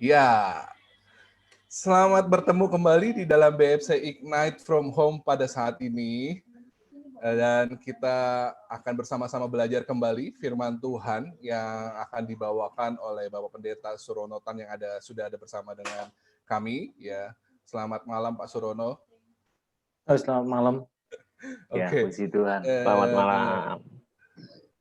Ya, selamat bertemu kembali di dalam BFC Ignite from Home pada saat ini. Dan kita akan bersama-sama belajar kembali firman Tuhan yang akan dibawakan oleh Bapak Pendeta Suronotan yang sudah ada bersama dengan kami. Ya, selamat malam Pak Surono. Selamat malam. Ya, Oke. puji Tuhan. Selamat malam.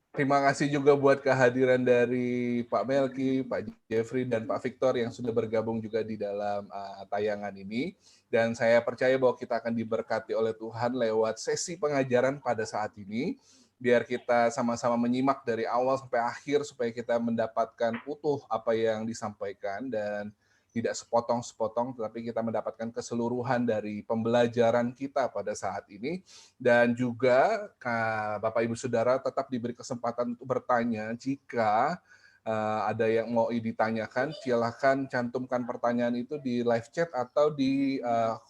Terima kasih juga buat kehadiran dari Pak Melki, Pak Jeffrey, dan Pak Victor yang sudah bergabung juga di dalam tayangan ini. Dan saya percaya bahwa kita akan diberkati oleh Tuhan lewat sesi pengajaran pada saat ini. Biar kita sama-sama menyimak dari awal sampai akhir supaya kita mendapatkan utuh apa yang disampaikan dan tidak sepotong-sepotong, tetapi kita mendapatkan keseluruhan dari pembelajaran kita pada saat ini. Dan juga Bapak Ibu Saudara tetap diberi kesempatan untuk bertanya jika ada yang mau ditanyakan, silakan cantumkan pertanyaan itu di live chat atau di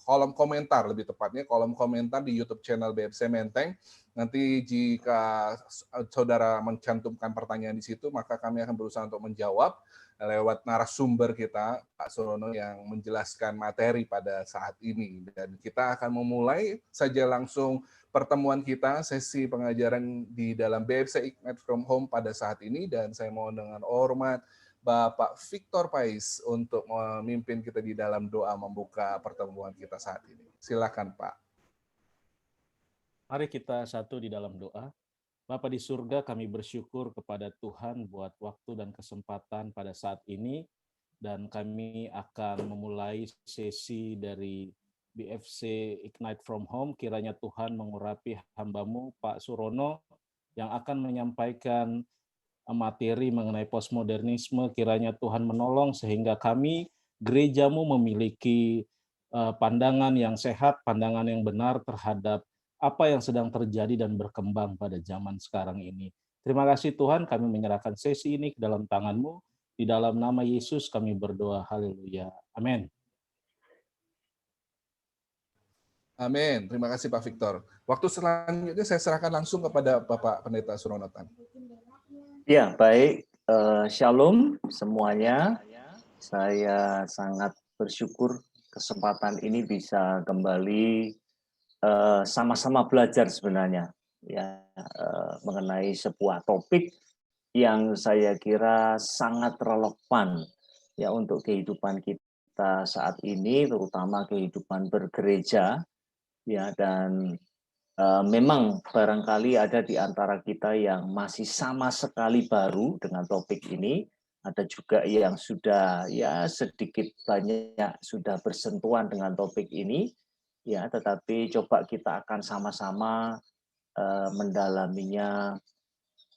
kolom komentar, lebih tepatnya kolom komentar di YouTube channel BFC Menteng. Nanti jika saudara mencantumkan pertanyaan di situ, maka kami akan berusaha untuk menjawab lewat narasumber kita, Pak Surono, yang menjelaskan materi pada saat ini. Dan kita akan memulai saja langsung pertemuan kita, sesi pengajaran di dalam BFC Ignite from Home pada saat ini. Dan saya mohon dengan hormat Bapak Victor Pais untuk memimpin kita di dalam doa membuka pertemuan kita saat ini. Silakan Pak. Mari kita satu di dalam doa. Bapa di surga, kami bersyukur kepada Tuhan buat waktu dan kesempatan pada saat ini, dan kami akan memulai sesi dari BFC Ignite from Home. Kiranya Tuhan mengurapi hamba-Mu, Pak Surono, yang akan menyampaikan materi mengenai postmodernisme. Kiranya Tuhan menolong sehingga kami, gereja-Mu, memiliki pandangan yang sehat, pandangan yang benar terhadap apa yang sedang terjadi dan berkembang pada zaman sekarang ini. Terima kasih Tuhan, kami menyerahkan sesi ini ke dalam tangan-Mu. Di dalam nama Yesus kami berdoa, haleluya. Amin. Amin. Terima kasih Pak Victor. Waktu selanjutnya saya serahkan langsung kepada Bapak Pendeta Suronotan. Ya, baik. Shalom semuanya. Saya sangat bersyukur kesempatan ini bisa kembali sama-sama belajar sebenarnya, ya, mengenai sebuah topik yang saya kira sangat relevan ya untuk kehidupan kita saat ini, terutama kehidupan bergereja, ya. Dan memang barangkali ada di antara kita yang masih sama sekali baru dengan topik ini, ada juga yang sudah ya sedikit banyak sudah bersentuhan dengan topik ini, ya. Tetapi coba kita akan sama-sama mendalaminya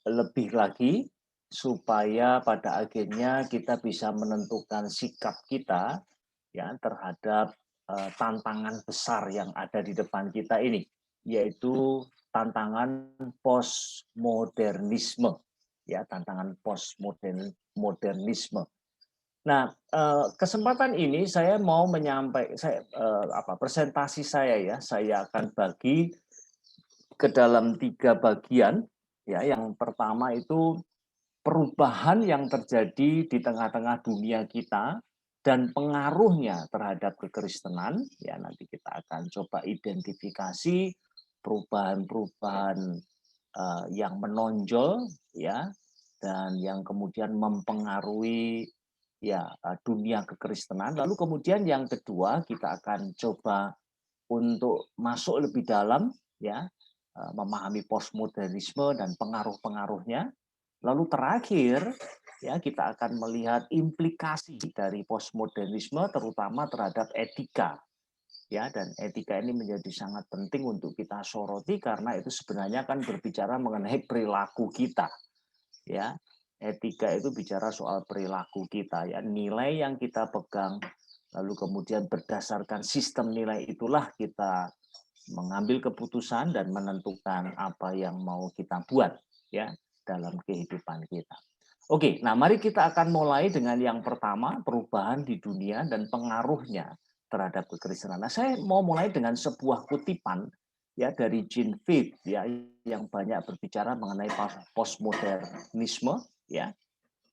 lebih lagi supaya pada akhirnya kita bisa menentukan sikap kita ya terhadap tantangan besar yang ada di depan kita ini, yaitu tantangan postmodernisme, ya, tantangan postmodernisme. Nah, kesempatan ini saya mau menyampaikan presentasi saya ya, saya akan bagi ke dalam 3 bagian. Ya, yang pertama itu perubahan yang terjadi di tengah-tengah dunia kita dan pengaruhnya terhadap kekristenan. Ya, nanti kita akan coba identifikasi perubahan-perubahan yang menonjol, ya, dan yang kemudian mempengaruhi ya dunia kekristenan. Lalu kemudian yang kedua kita akan coba untuk masuk lebih dalam, ya, memahami postmodernisme dan pengaruh-pengaruhnya. Lalu terakhir, ya, kita akan melihat implikasi dari postmodernisme terutama terhadap etika. Ya, dan etika ini menjadi sangat penting untuk kita soroti karena itu sebenarnya kan berbicara mengenai perilaku kita. Ya, etika itu bicara soal perilaku kita, ya, nilai yang kita pegang. Lalu kemudian berdasarkan sistem nilai itulah kita mengambil keputusan dan menentukan apa yang mau kita buat ya dalam kehidupan kita. Oke, nah mari kita akan mulai dengan yang pertama, perubahan di dunia dan pengaruhnya terhadap kekristenan. Nah, saya mau mulai dengan sebuah kutipan ya dari Gene Veith ya yang banyak berbicara mengenai postmodernisme ya.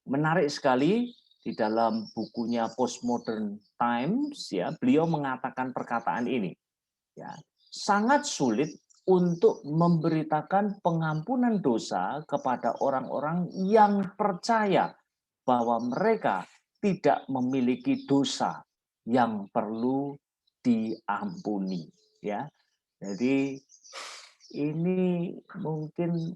Menarik sekali di dalam bukunya Postmodern Times ya, beliau mengatakan perkataan ini. Ya, sangat sulit untuk memberitakan pengampunan dosa kepada orang-orang yang percaya bahwa mereka tidak memiliki dosa yang perlu diampuni. Ya, jadi ini mungkin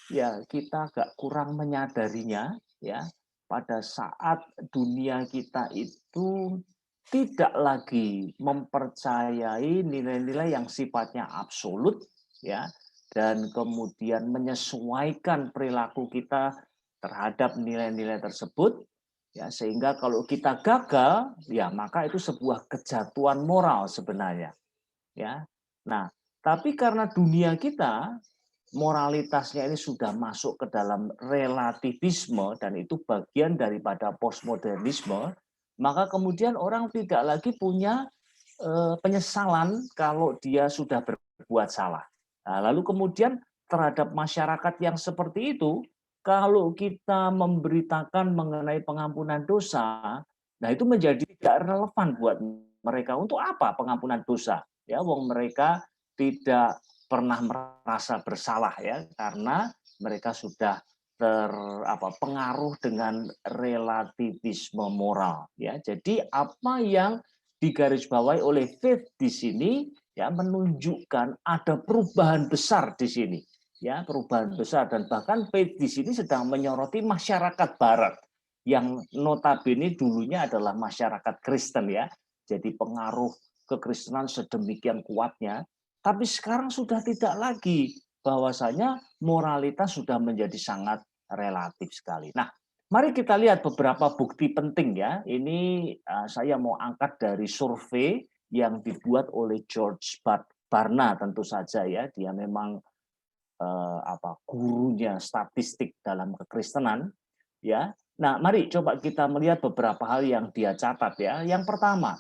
ya kita agak kurang menyadarinya ya pada saat dunia kita itu tidak lagi mempercayai nilai-nilai yang sifatnya absolut ya dan kemudian menyesuaikan perilaku kita terhadap nilai-nilai tersebut ya sehingga kalau kita gagal ya maka itu sebuah kejatuhan moral sebenarnya ya. Nah, tapi karena dunia kita moralitasnya ini sudah masuk ke dalam relativisme dan itu bagian daripada postmodernisme, maka kemudian orang tidak lagi punya penyesalan kalau dia sudah berbuat salah. Nah, lalu kemudian terhadap masyarakat yang seperti itu, kalau kita memberitakan mengenai pengampunan dosa, nah itu menjadi tidak relevan buat mereka. Untuk apa pengampunan dosa? Ya, wong mereka tidak pernah merasa bersalah ya karena mereka sudah pengaruh dengan relativisme moral ya. Jadi apa yang digarisbawahi oleh Faith di sini ya menunjukkan ada perubahan besar di sini ya, perubahan besar dan bahkan Faith di sini sedang menyoroti masyarakat barat yang notabene dulunya adalah masyarakat Kristen ya. Jadi pengaruh kekristenan sedemikian kuatnya, tapi sekarang sudah tidak lagi bahwasanya moralitas sudah menjadi sangat relatif sekali. Nah, mari kita lihat beberapa bukti penting ya. Ini saya mau angkat dari survei yang dibuat oleh George Barna tentu saja ya. Dia memang gurunya statistik dalam kekristenan ya. Nah, mari coba kita melihat beberapa hal yang dia catat ya. Yang pertama,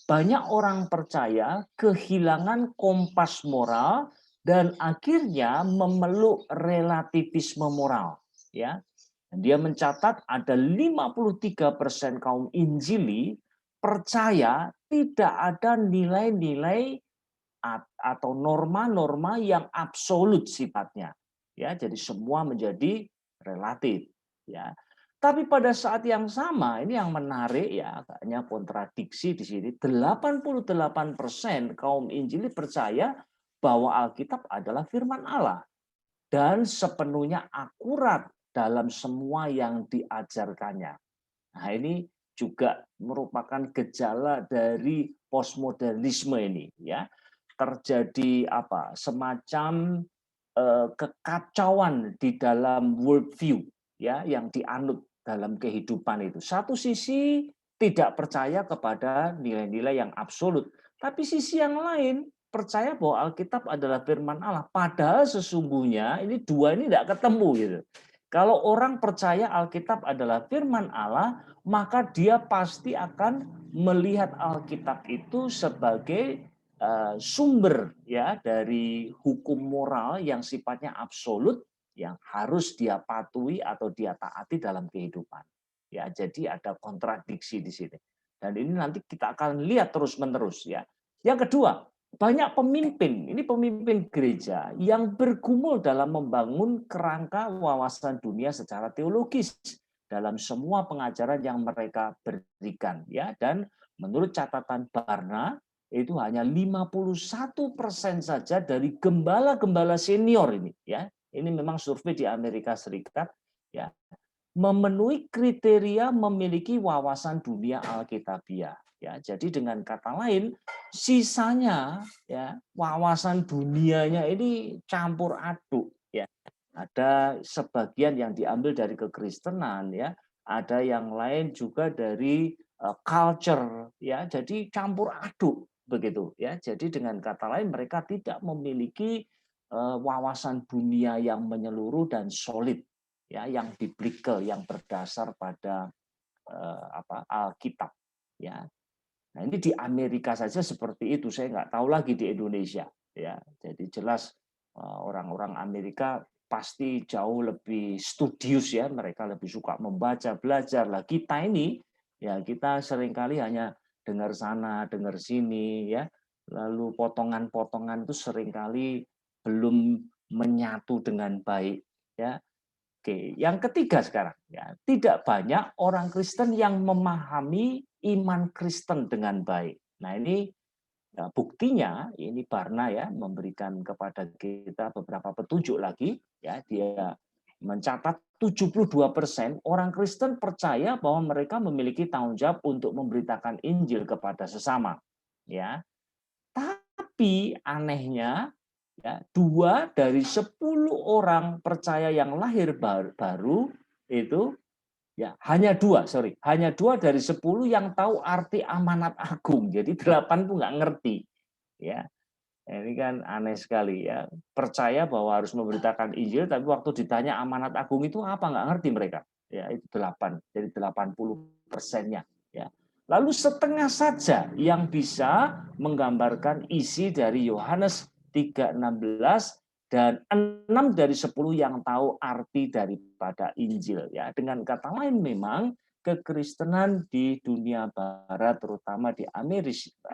banyak orang percaya kehilangan kompas moral dan akhirnya memeluk relativisme moral ya. Dia mencatat ada 53% kaum Injili percaya tidak ada nilai-nilai atau norma-norma yang absolut sifatnya. Ya, jadi semua menjadi relatif, ya. Tapi pada saat yang sama, ini yang menarik ya, agaknya kontradiksi di sini, 88% kaum Injili percaya bahwa Alkitab adalah firman Allah dan sepenuhnya akurat dalam semua yang diajarkannya. Nah, ini juga merupakan gejala dari postmodernisme ini ya. Terjadi semacam kekacauan di dalam worldview ya yang dianut dalam kehidupan itu. Satu sisi tidak percaya kepada nilai-nilai yang absolut, tapi sisi yang lain percaya bahwa Alkitab adalah firman Allah. Padahal sesungguhnya ini dua ini tidak ketemu gitu. Kalau orang percaya Alkitab adalah firman Allah, maka dia pasti akan melihat Alkitab itu sebagai sumber ya dari hukum moral yang sifatnya absolut yang harus dia patuhi atau dia taati dalam kehidupan. Ya, jadi ada kontradiksi di sini. Dan ini nanti kita akan lihat terus-menerus ya. Yang kedua, banyak pemimpin, ini pemimpin gereja yang bergumul dalam membangun kerangka wawasan dunia secara teologis dalam semua pengajaran yang mereka berikan ya. Dan menurut catatan Barna itu hanya 51% saja dari gembala-gembala senior ini ya. Ini memang survei di Amerika Serikat ya. Memenuhi kriteria memiliki wawasan dunia Alkitabiah ya. Jadi dengan kata lain, sisanya ya wawasan dunianya ini campur aduk ya. Ada sebagian yang diambil dari kekristenan ya, ada yang lain juga dari culture ya. Jadi campur aduk begitu ya. Jadi dengan kata lain mereka tidak memiliki wawasan dunia yang menyeluruh dan solid ya, yang biblikal, yang berdasar pada Alkitab ya. Nah, ini di Amerika saja seperti itu, saya nggak tahu lagi di Indonesia ya. Jadi jelas orang-orang Amerika pasti jauh lebih studius ya, mereka lebih suka membaca, belajar. Lah kita ini ya kita seringkali hanya dengar sana, dengar sini ya. Lalu potongan-potongan itu seringkali belum menyatu dengan baik ya. Oke, yang ketiga sekarang ya, tidak banyak orang Kristen yang memahami iman Kristen dengan baik. Nah, ini ya, buktinya ini Barna ya memberikan kepada kita beberapa petunjuk lagi ya, dia mencatat 72% orang Kristen percaya bahwa mereka memiliki tanggung jawab untuk memberitakan Injil kepada sesama ya. Tapi anehnya ya, 2 dari 10 orang percaya yang lahir baru itu ya hanya 2 dari 10 yang tahu arti amanat agung. Jadi 8 tuh nggak ngerti. Ya, ini kan aneh sekali ya. Percaya bahwa harus memberitakan Injil, tapi waktu ditanya amanat agung itu apa nggak ngerti mereka. Ya itu 8, jadi 80%-nya. Ya. Lalu setengah saja yang bisa menggambarkan isi dari Yohanes 3:16 dan 6 dari 10 yang tahu arti daripada Injil. Ya, dengan kata lain memang kekristenan di dunia barat, terutama di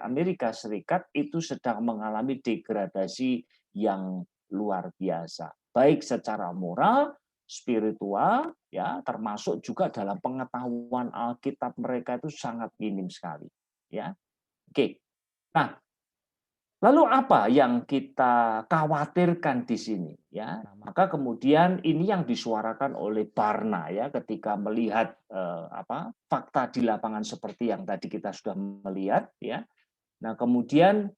Amerika Serikat, itu sedang mengalami degradasi yang luar biasa. Baik secara moral, spiritual, ya, termasuk juga dalam pengetahuan Alkitab mereka itu sangat minim sekali. Ya, oke. Nah, lalu apa yang kita khawatirkan di sini ya? Maka kemudian ini yang disuarakan oleh Barna ya ketika melihat fakta di lapangan seperti yang tadi kita sudah melihat ya. Nah, kemudian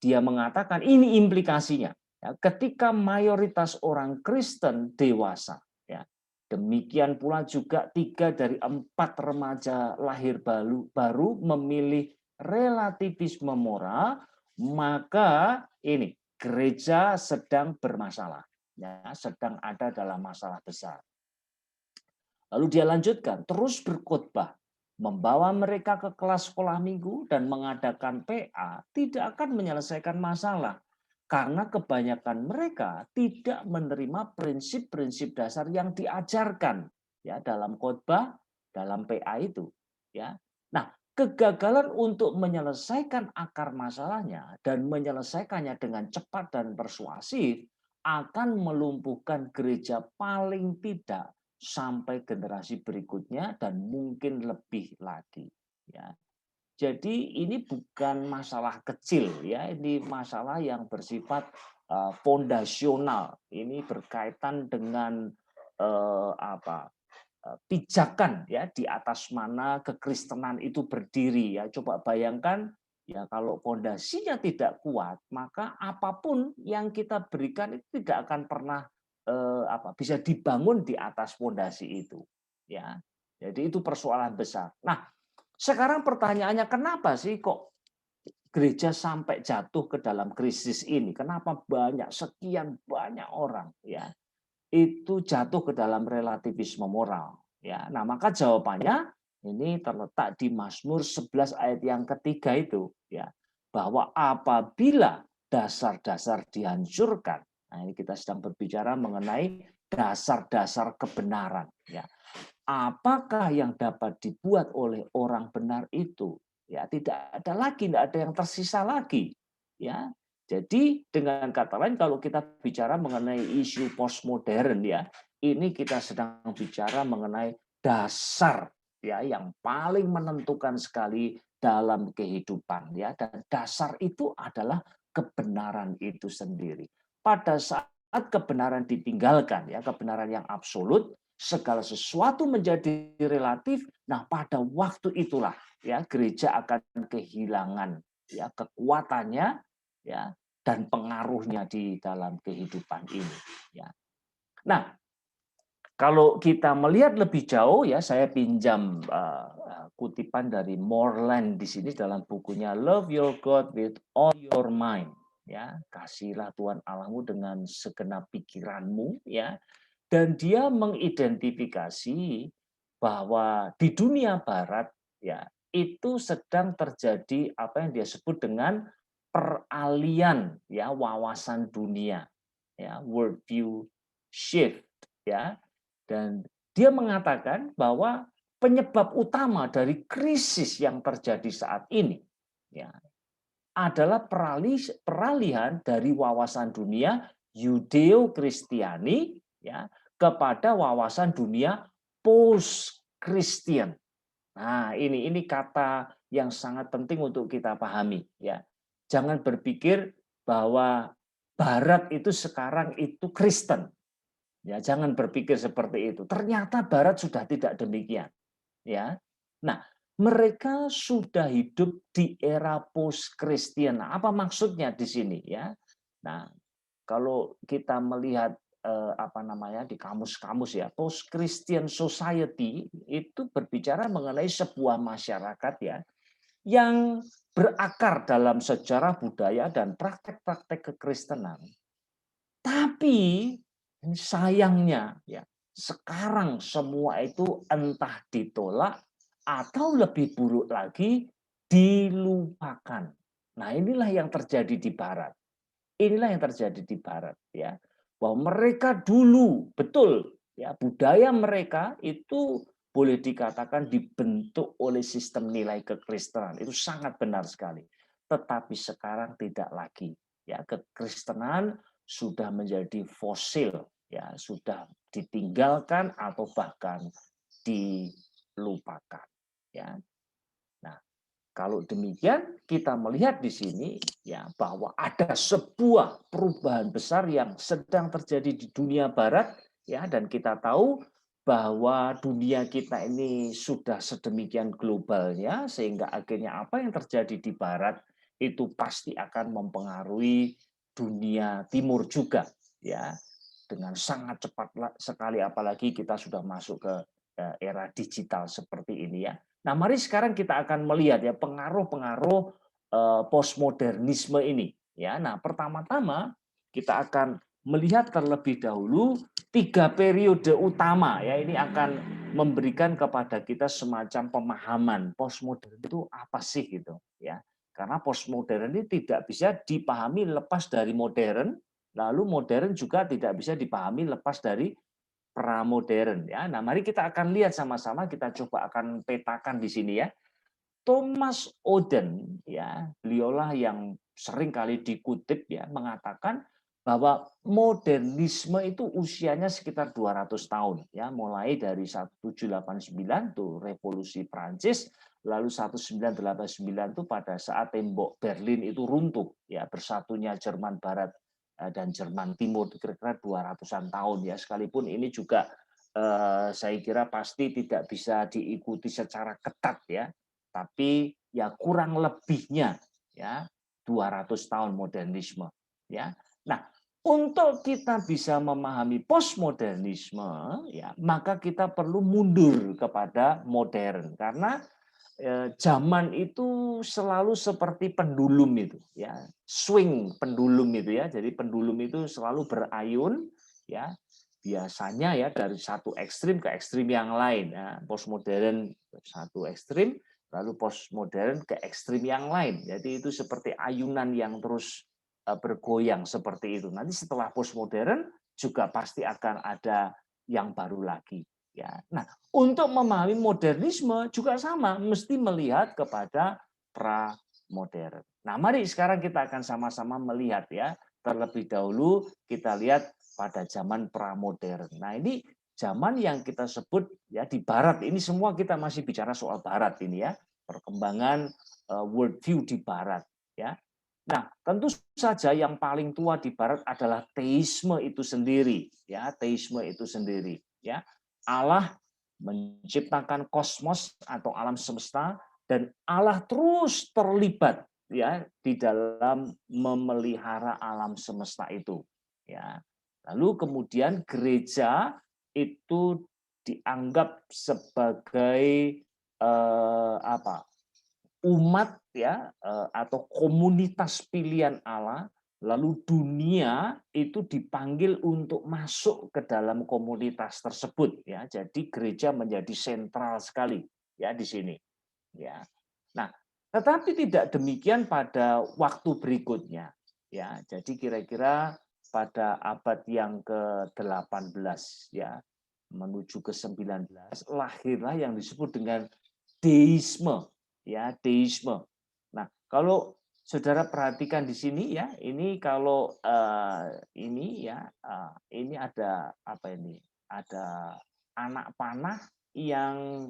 dia mengatakan ini implikasinya ya, ketika mayoritas orang Kristen dewasa ya. Demikian pula juga 3 dari 4 remaja lahir baru memilih relativisme moral, maka ini gereja sedang bermasalah, ya, sedang ada dalam masalah besar. Lalu dia lanjutkan, terus berkhotbah, membawa mereka ke kelas sekolah minggu dan mengadakan PA tidak akan menyelesaikan masalah. Karena kebanyakan mereka tidak menerima prinsip-prinsip dasar yang diajarkan ya dalam khotbah, dalam PA itu, ya. Nah, kegagalan untuk menyelesaikan akar masalahnya dan menyelesaikannya dengan cepat dan persuasif akan melumpuhkan gereja paling tidak sampai generasi berikutnya dan mungkin lebih lagi ya. Jadi ini bukan masalah kecil ya, ini masalah yang bersifat fondasional. Ini berkaitan dengan pijakan ya di atas mana kekristenan itu berdiri ya. Coba bayangkan ya kalau fondasinya tidak kuat, maka apapun yang kita berikan itu tidak akan pernah bisa dibangun di atas fondasi itu ya. Jadi itu persoalan besar. Nah, sekarang pertanyaannya kenapa sih kok gereja sampai jatuh ke dalam krisis ini? Kenapa sekian banyak orang ya itu jatuh ke dalam relativisme moral ya. Nah, maka jawabannya ini terletak di Mazmur 11 ayat yang ketiga itu ya, bahwa apabila dasar-dasar dihancurkan. Nah, ini kita sedang berbicara mengenai dasar-dasar kebenaran ya. Apakah yang dapat dibuat oleh orang benar itu? Ya, tidak ada yang tersisa lagi ya. Jadi dengan kata lain kalau kita bicara mengenai isu postmodern ya, ini kita sedang bicara mengenai dasar ya yang paling menentukan sekali dalam kehidupan ya, dan dasar itu adalah kebenaran itu sendiri. Pada saat kebenaran ditinggalkan ya, kebenaran yang absolut, segala sesuatu menjadi relatif. Nah, pada waktu itulah ya gereja akan kehilangan ya kekuatannya ya dan pengaruhnya di dalam kehidupan ini ya. Nah, kalau kita melihat lebih jauh ya, saya pinjam kutipan dari Moreland di sini dalam bukunya Love Your God with All Your Mind ya, kasihlah Tuhan Allahmu dengan segenap pikiranmu ya. Dan dia mengidentifikasi bahwa di dunia barat ya itu sedang terjadi apa yang dia sebut dengan peralihan ya wawasan dunia ya, world view shift, ya. Dan dia mengatakan bahwa penyebab utama dari krisis yang terjadi saat ini, ya, adalah peralihan dari wawasan dunia Yudeo-Kristiani, ya, kepada wawasan dunia post-Christian. Nah, ini kata yang sangat penting untuk kita pahami, ya. Jangan berpikir bahwa Barat itu sekarang itu Kristen. Ya, jangan berpikir seperti itu. Ternyata Barat sudah tidak demikian, ya. Nah, mereka sudah hidup di era post-Christian. Nah, apa maksudnya di sini, ya? Nah, kalau kita melihat di kamus-kamus, ya, post-Christian society itu berbicara mengenai sebuah masyarakat, ya, yang berakar dalam sejarah budaya dan praktek-praktek kekristenan. Tapi sayangnya, ya, sekarang semua itu entah ditolak atau lebih buruk lagi dilupakan. Nah, inilah yang terjadi di Barat. Inilah yang terjadi di Barat, ya. Bahwa mereka dulu betul, ya, budaya mereka itu boleh dikatakan dibentuk oleh sistem nilai kekristenan. Itu sangat benar sekali. Tetapi sekarang tidak lagi, ya. Kekristenan sudah menjadi fosil, ya, sudah ditinggalkan atau bahkan dilupakan, ya. Nah, kalau demikian kita melihat di sini, ya, bahwa ada sebuah perubahan besar yang sedang terjadi di dunia Barat, ya, dan kita tahu bahwa dunia kita ini sudah sedemikian globalnya sehingga akhirnya apa yang terjadi di Barat itu pasti akan mempengaruhi dunia Timur juga, ya, dengan sangat cepat sekali, apalagi kita sudah masuk ke era digital seperti ini, ya. Nah, mari sekarang kita akan melihat, ya, pengaruh-pengaruh postmodernisme ini, ya. Nah, pertama-tama kita akan melihat terlebih dahulu 3 periode utama, ya. Ini akan memberikan kepada kita semacam pemahaman postmodern itu apa sih, gitu, ya. Karena postmodern ini tidak bisa dipahami lepas dari modern, lalu modern juga tidak bisa dipahami lepas dari pramodern, ya. Nah, mari kita akan lihat sama-sama, kita coba akan petakan di sini, ya. Thomas Oden, ya, beliaulah yang sering kali dikutip, ya, mengatakan bahwa modernisme itu usianya sekitar 200 tahun, ya, mulai dari 1789 tuh revolusi Prancis, lalu 1989 itu pada saat tembok Berlin itu runtuh, ya, bersatunya Jerman Barat dan Jerman Timur, kira-kira 200-an tahun, ya. Sekalipun ini juga saya kira pasti tidak bisa diikuti secara ketat, ya. Tapi ya kurang lebihnya, ya, 200 tahun modernisme, ya. Nah, untuk kita bisa memahami postmodernisme, ya, maka kita perlu mundur kepada modern karena zaman itu selalu seperti pendulum itu, ya, swing pendulum itu, ya. Jadi pendulum itu selalu berayun, ya, biasanya, ya, dari satu ekstrim ke ekstrim yang lain, ya. Postmodern satu ekstrim, lalu postmodern ke ekstrim yang lain. Jadi itu seperti ayunan yang terus bergoyang seperti itu. Nanti setelah postmodern juga pasti akan ada yang baru lagi, ya. Nah, untuk memahami modernisme juga sama, mesti melihat kepada pramodern. Nah, mari sekarang kita akan sama-sama melihat, ya. Terlebih dahulu kita lihat pada zaman pramodern. Nah, ini zaman yang kita sebut, ya, di Barat. Ini semua kita masih bicara soal Barat ini, ya. Perkembangan worldview di Barat, ya. Nah, tentu saja yang paling tua di Barat adalah teisme itu sendiri, ya, teisme itu sendiri, ya. Allah menciptakan kosmos atau alam semesta dan Allah terus terlibat, ya, di dalam memelihara alam semesta itu, ya. Lalu kemudian gereja itu dianggap sebagai umat, ya, atau komunitas pilihan Allah. Lalu dunia itu dipanggil untuk masuk ke dalam komunitas tersebut, ya. Jadi gereja menjadi sentral sekali, ya, di sini, ya. Nah, tetapi tidak demikian pada waktu berikutnya, ya. Jadi kira-kira pada abad yang ke-18 ya, menuju ke-19 lahirlah yang disebut dengan deisme ya, deisme. Nah, kalau Saudara perhatikan di sini ya, ini kalau ini ya, ini ada apa ini? Ada anak panah yang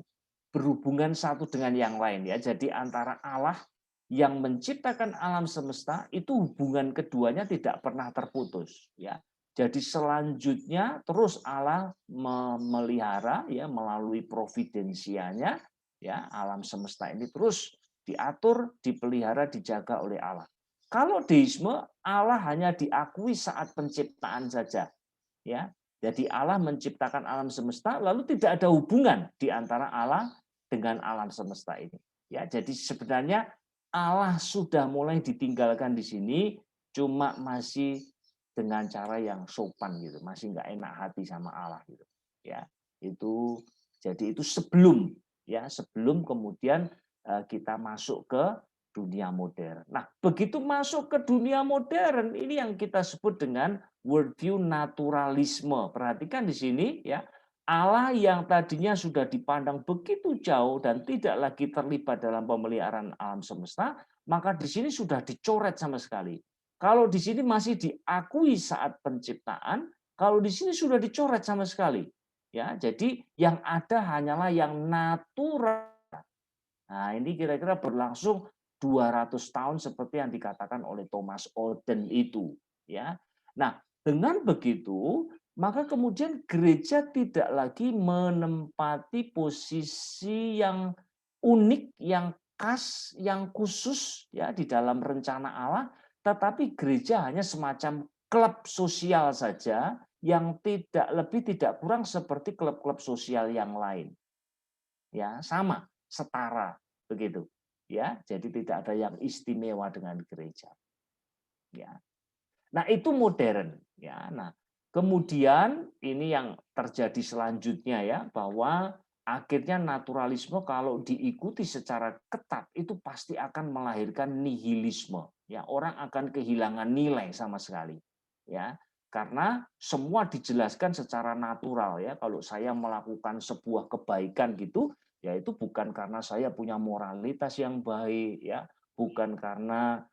berhubungan satu dengan yang lain ya. Jadi antara Allah yang menciptakan alam semesta itu hubungan keduanya tidak pernah terputus ya. Jadi selanjutnya terus Allah memelihara ya melalui providensianya ya alam semesta ini terus diatur, dipelihara, dijaga oleh Allah. Kalau deisme, Allah hanya diakui saat penciptaan saja. Ya, jadi Allah menciptakan alam semesta, lalu tidak ada hubungan di antara Allah dengan alam semesta ini. Ya, jadi sebenarnya Allah sudah mulai ditinggalkan di sini, cuma masih dengan cara yang sopan gitu, masih nggak enak hati sama Allah gitu. Ya, itu jadi itu sebelum ya sebelum kemudian kita masuk ke dunia modern. Nah, begitu masuk ke dunia modern, ini yang kita sebut dengan worldview naturalisme. Perhatikan di sini ya, Allah yang tadinya sudah dipandang begitu jauh dan tidak lagi terlibat dalam pemeliharaan alam semesta, maka di sini sudah dicoret sama sekali. Kalau di sini masih diakui saat penciptaan, kalau di sini sudah dicoret sama sekali. Ya, jadi yang ada hanyalah yang natural. Nah, ini kira-kira berlangsung 200 tahun seperti yang dikatakan oleh Thomas Oden itu, ya. Nah, dengan begitu, maka kemudian gereja tidak lagi menempati posisi yang unik, yang khas, yang khusus ya di dalam rencana Allah, tetapi gereja hanya semacam klub sosial saja yang tidak lebih tidak kurang seperti klub-klub sosial yang lain. Ya, sama, setara begitu. Ya, jadi tidak ada yang istimewa dengan gereja. Ya. Nah, itu modern ya. Nah, kemudian ini yang terjadi selanjutnya ya bahwa akhirnya naturalisme kalau diikuti secara ketat itu pasti akan melahirkan nihilisme. Ya, orang akan kehilangan nilai sama sekali. Ya, karena semua dijelaskan secara natural ya. Kalau saya melakukan sebuah kebaikan gitu, ya itu bukan karena saya punya moralitas yang baik ya, bukan karena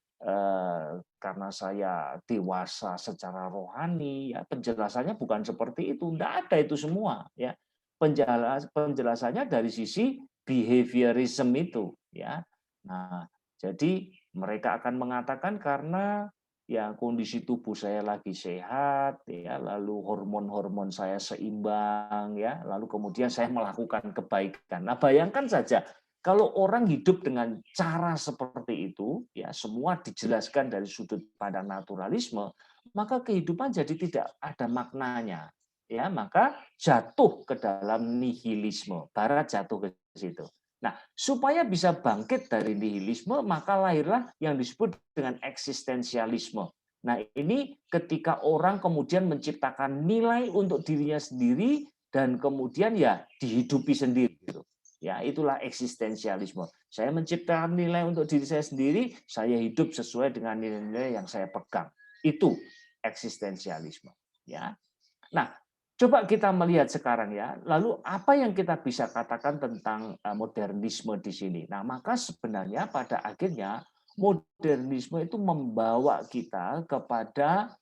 saya dewasa secara rohani, ya penjelasannya bukan seperti itu, tidak ada itu semua, ya penjelasannya dari sisi behaviorism itu, ya. Nah, jadi mereka akan mengatakan karena ya kondisi tubuh saya lagi sehat, ya lalu hormon-hormon saya seimbang, ya lalu kemudian saya melakukan kebaikan. Nah, bayangkan saja. Kalau orang hidup dengan cara seperti itu, ya semua dijelaskan dari sudut pandang naturalisme, maka kehidupan jadi tidak ada maknanya. Ya, maka jatuh ke dalam nihilisme. Barat jatuh ke situ. Nah, supaya bisa bangkit dari nihilisme, maka lahirlah yang disebut dengan eksistensialisme. Nah, ini ketika orang kemudian menciptakan nilai untuk dirinya sendiri dan kemudian ya dihidupi sendiri. Gitu. Ya, itulah eksistensialisme. Saya menciptakan nilai untuk diri saya sendiri, saya hidup sesuai dengan nilai-nilai yang saya pegang. Itu eksistensialisme. Ya. Nah, coba kita melihat sekarang ya. Lalu apa yang kita bisa katakan tentang modernisme di sini? Nah, maka sebenarnya pada akhirnya modernisme itu membawa kita kepada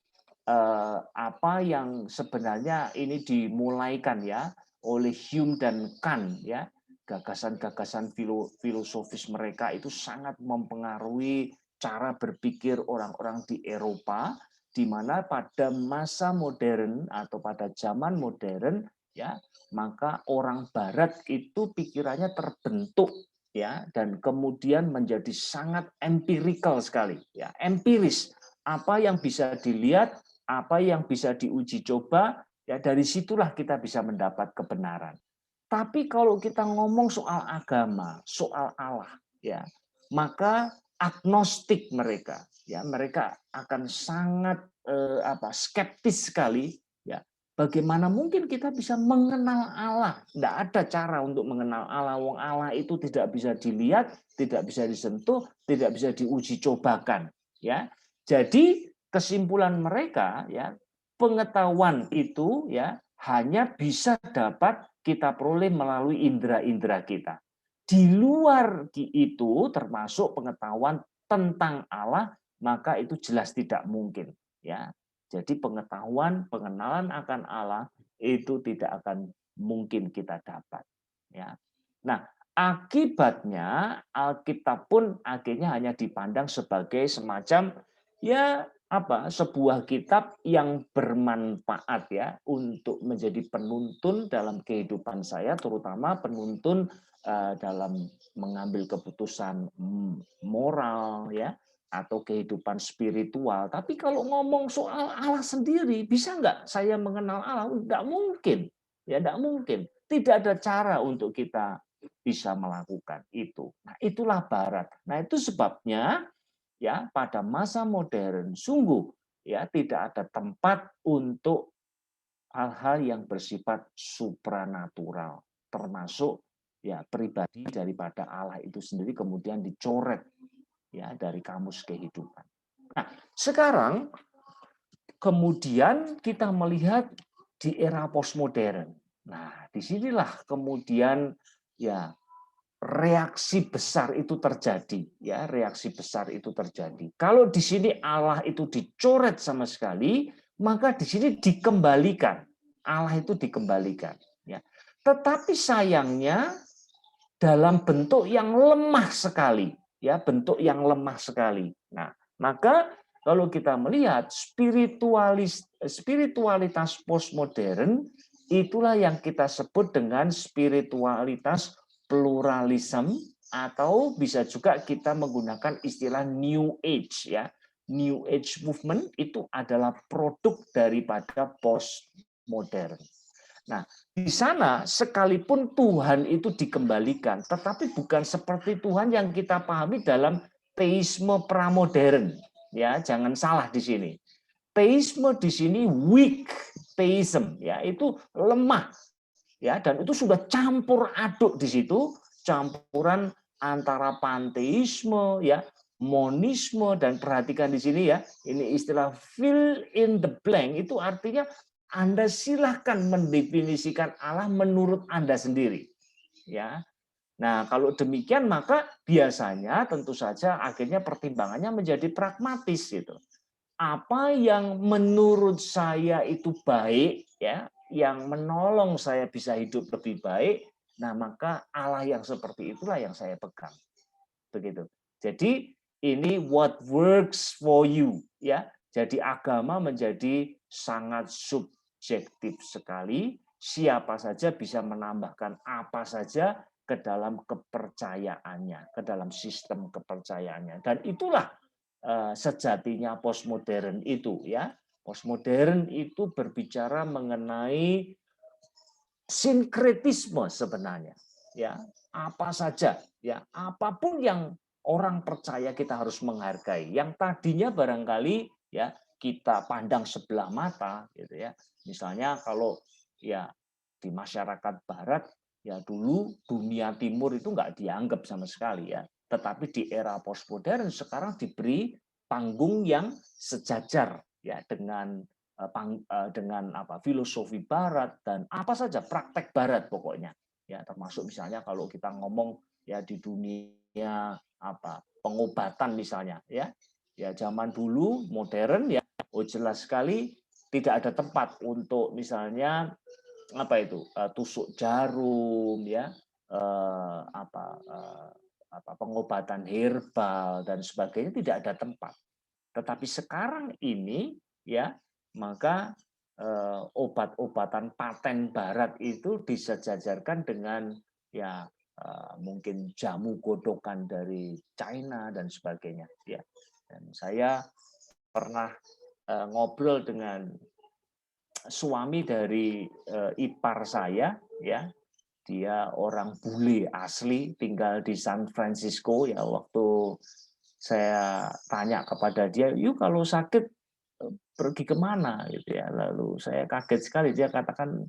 apa yang sebenarnya ini dimulaikan ya oleh Hume dan Kant ya. Gagasan-gagasan filosofis mereka itu sangat mempengaruhi cara berpikir orang-orang di Eropa, di mana pada masa modern atau pada zaman modern ya maka orang Barat itu pikirannya terbentuk ya dan kemudian menjadi sangat empirical sekali ya empiris apa yang bisa dilihat apa yang bisa diuji coba ya dari situlah kita bisa mendapat kebenaran. Tapi kalau kita ngomong soal agama, soal Allah, ya, maka agnostik mereka, ya, mereka akan sangat skeptis sekali, ya. Bagaimana mungkin kita bisa mengenal Allah? Tidak ada cara untuk mengenal Allah. Wong Allah itu tidak bisa dilihat, tidak bisa disentuh, tidak bisa diuji cobakan, ya. Jadi kesimpulan mereka ya, pengetahuan itu ya hanya bisa dapat kita peroleh melalui indera-indera kita. Di luar itu termasuk pengetahuan tentang Allah, maka itu jelas tidak mungkin ya. Jadi pengetahuan, pengenalan akan Allah itu tidak akan mungkin kita dapat ya. Nah, akibatnya Alkitab pun akhirnya hanya dipandang sebagai semacam ya sebuah kitab yang bermanfaat ya untuk menjadi penuntun dalam kehidupan saya, terutama penuntun dalam mengambil keputusan moral ya atau kehidupan spiritual. Tapi kalau ngomong soal Allah sendiri, bisa nggak saya mengenal Allah? Nggak mungkin, ya nggak mungkin. Tidak ada cara untuk kita bisa melakukan itu. Nah, itulah Barat. Nah, itu sebabnya ya pada masa modern sungguh ya tidak ada tempat untuk hal-hal yang bersifat supranatural, termasuk ya pribadi daripada Allah itu sendiri kemudian dicoret ya dari kamus kehidupan. Nah, sekarang kemudian kita melihat di era postmodern. Nah, disinilah kemudian ya reaksi besar itu terjadi, ya reaksi besar itu terjadi. Kalau di sini Allah itu dicoret sama sekali, maka di sini dikembalikan. Allah itu dikembalikan, ya. Tetapi sayangnya dalam bentuk yang lemah sekali, ya bentuk yang lemah sekali. Nah, maka kalau kita melihat spiritualitas postmodern, itulah yang kita sebut dengan spiritualitas pluralisme, atau bisa juga kita menggunakan istilah New Age ya. New Age movement itu adalah produk daripada postmodern. Nah, di sana sekalipun Tuhan itu dikembalikan, tetapi bukan seperti Tuhan yang kita pahami dalam teisme pramodern. Ya, jangan salah di sini. Teisme di sini weak theism, ya itu lemah. Ya, dan itu sudah campur aduk di situ, campuran antara panteisme ya, monisme, dan perhatikan di sini ya, ini istilah fill in the blank itu artinya Anda silahkan mendefinisikan Allah menurut Anda sendiri. Ya. Nah, kalau demikian maka biasanya tentu saja akhirnya pertimbangannya menjadi pragmatis gitu. Apa yang menurut saya itu baik ya, yang menolong saya bisa hidup lebih baik, nah maka Allah yang seperti itulah yang saya pegang. Begitu. Jadi ini what works for you ya. Jadi agama menjadi sangat subjektif sekali. Siapa saja bisa menambahkan apa saja ke dalam kepercayaannya, ke dalam sistem kepercayaannya. Dan itulah sejatinya postmodern itu ya. Postmodern itu berbicara mengenai sinkretisme sebenarnya. Ya, apa saja ya, apapun yang orang percaya kita harus menghargai. Yang tadinya barangkali ya kita pandang sebelah mata gitu ya. Misalnya kalau ya di masyarakat barat ya dulu dunia timur itu nggak dianggap sama sekali ya. Tetapi di era postmodern sekarang diberi panggung yang sejajar ya dengan filosofi barat dan apa saja praktek barat pokoknya. Ya, termasuk misalnya kalau kita ngomong ya di dunia pengobatan misalnya ya. Ya zaman dulu modern ya jelas sekali tidak ada tempat untuk misalnya tusuk jarum ya, pengobatan herbal dan sebagainya, tidak ada tempat. Tetapi sekarang ini ya maka obat-obatan paten barat itu disejajarkan dengan ya mungkin jamu godokan dari China dan sebagainya ya. Dan saya pernah ngobrol dengan suami dari ipar saya ya. Dia orang bule asli, tinggal di San Francisco ya. Waktu saya tanya kepada dia, "Yuk kalau sakit pergi kemana?" gitu ya. Lalu saya kaget sekali, dia katakan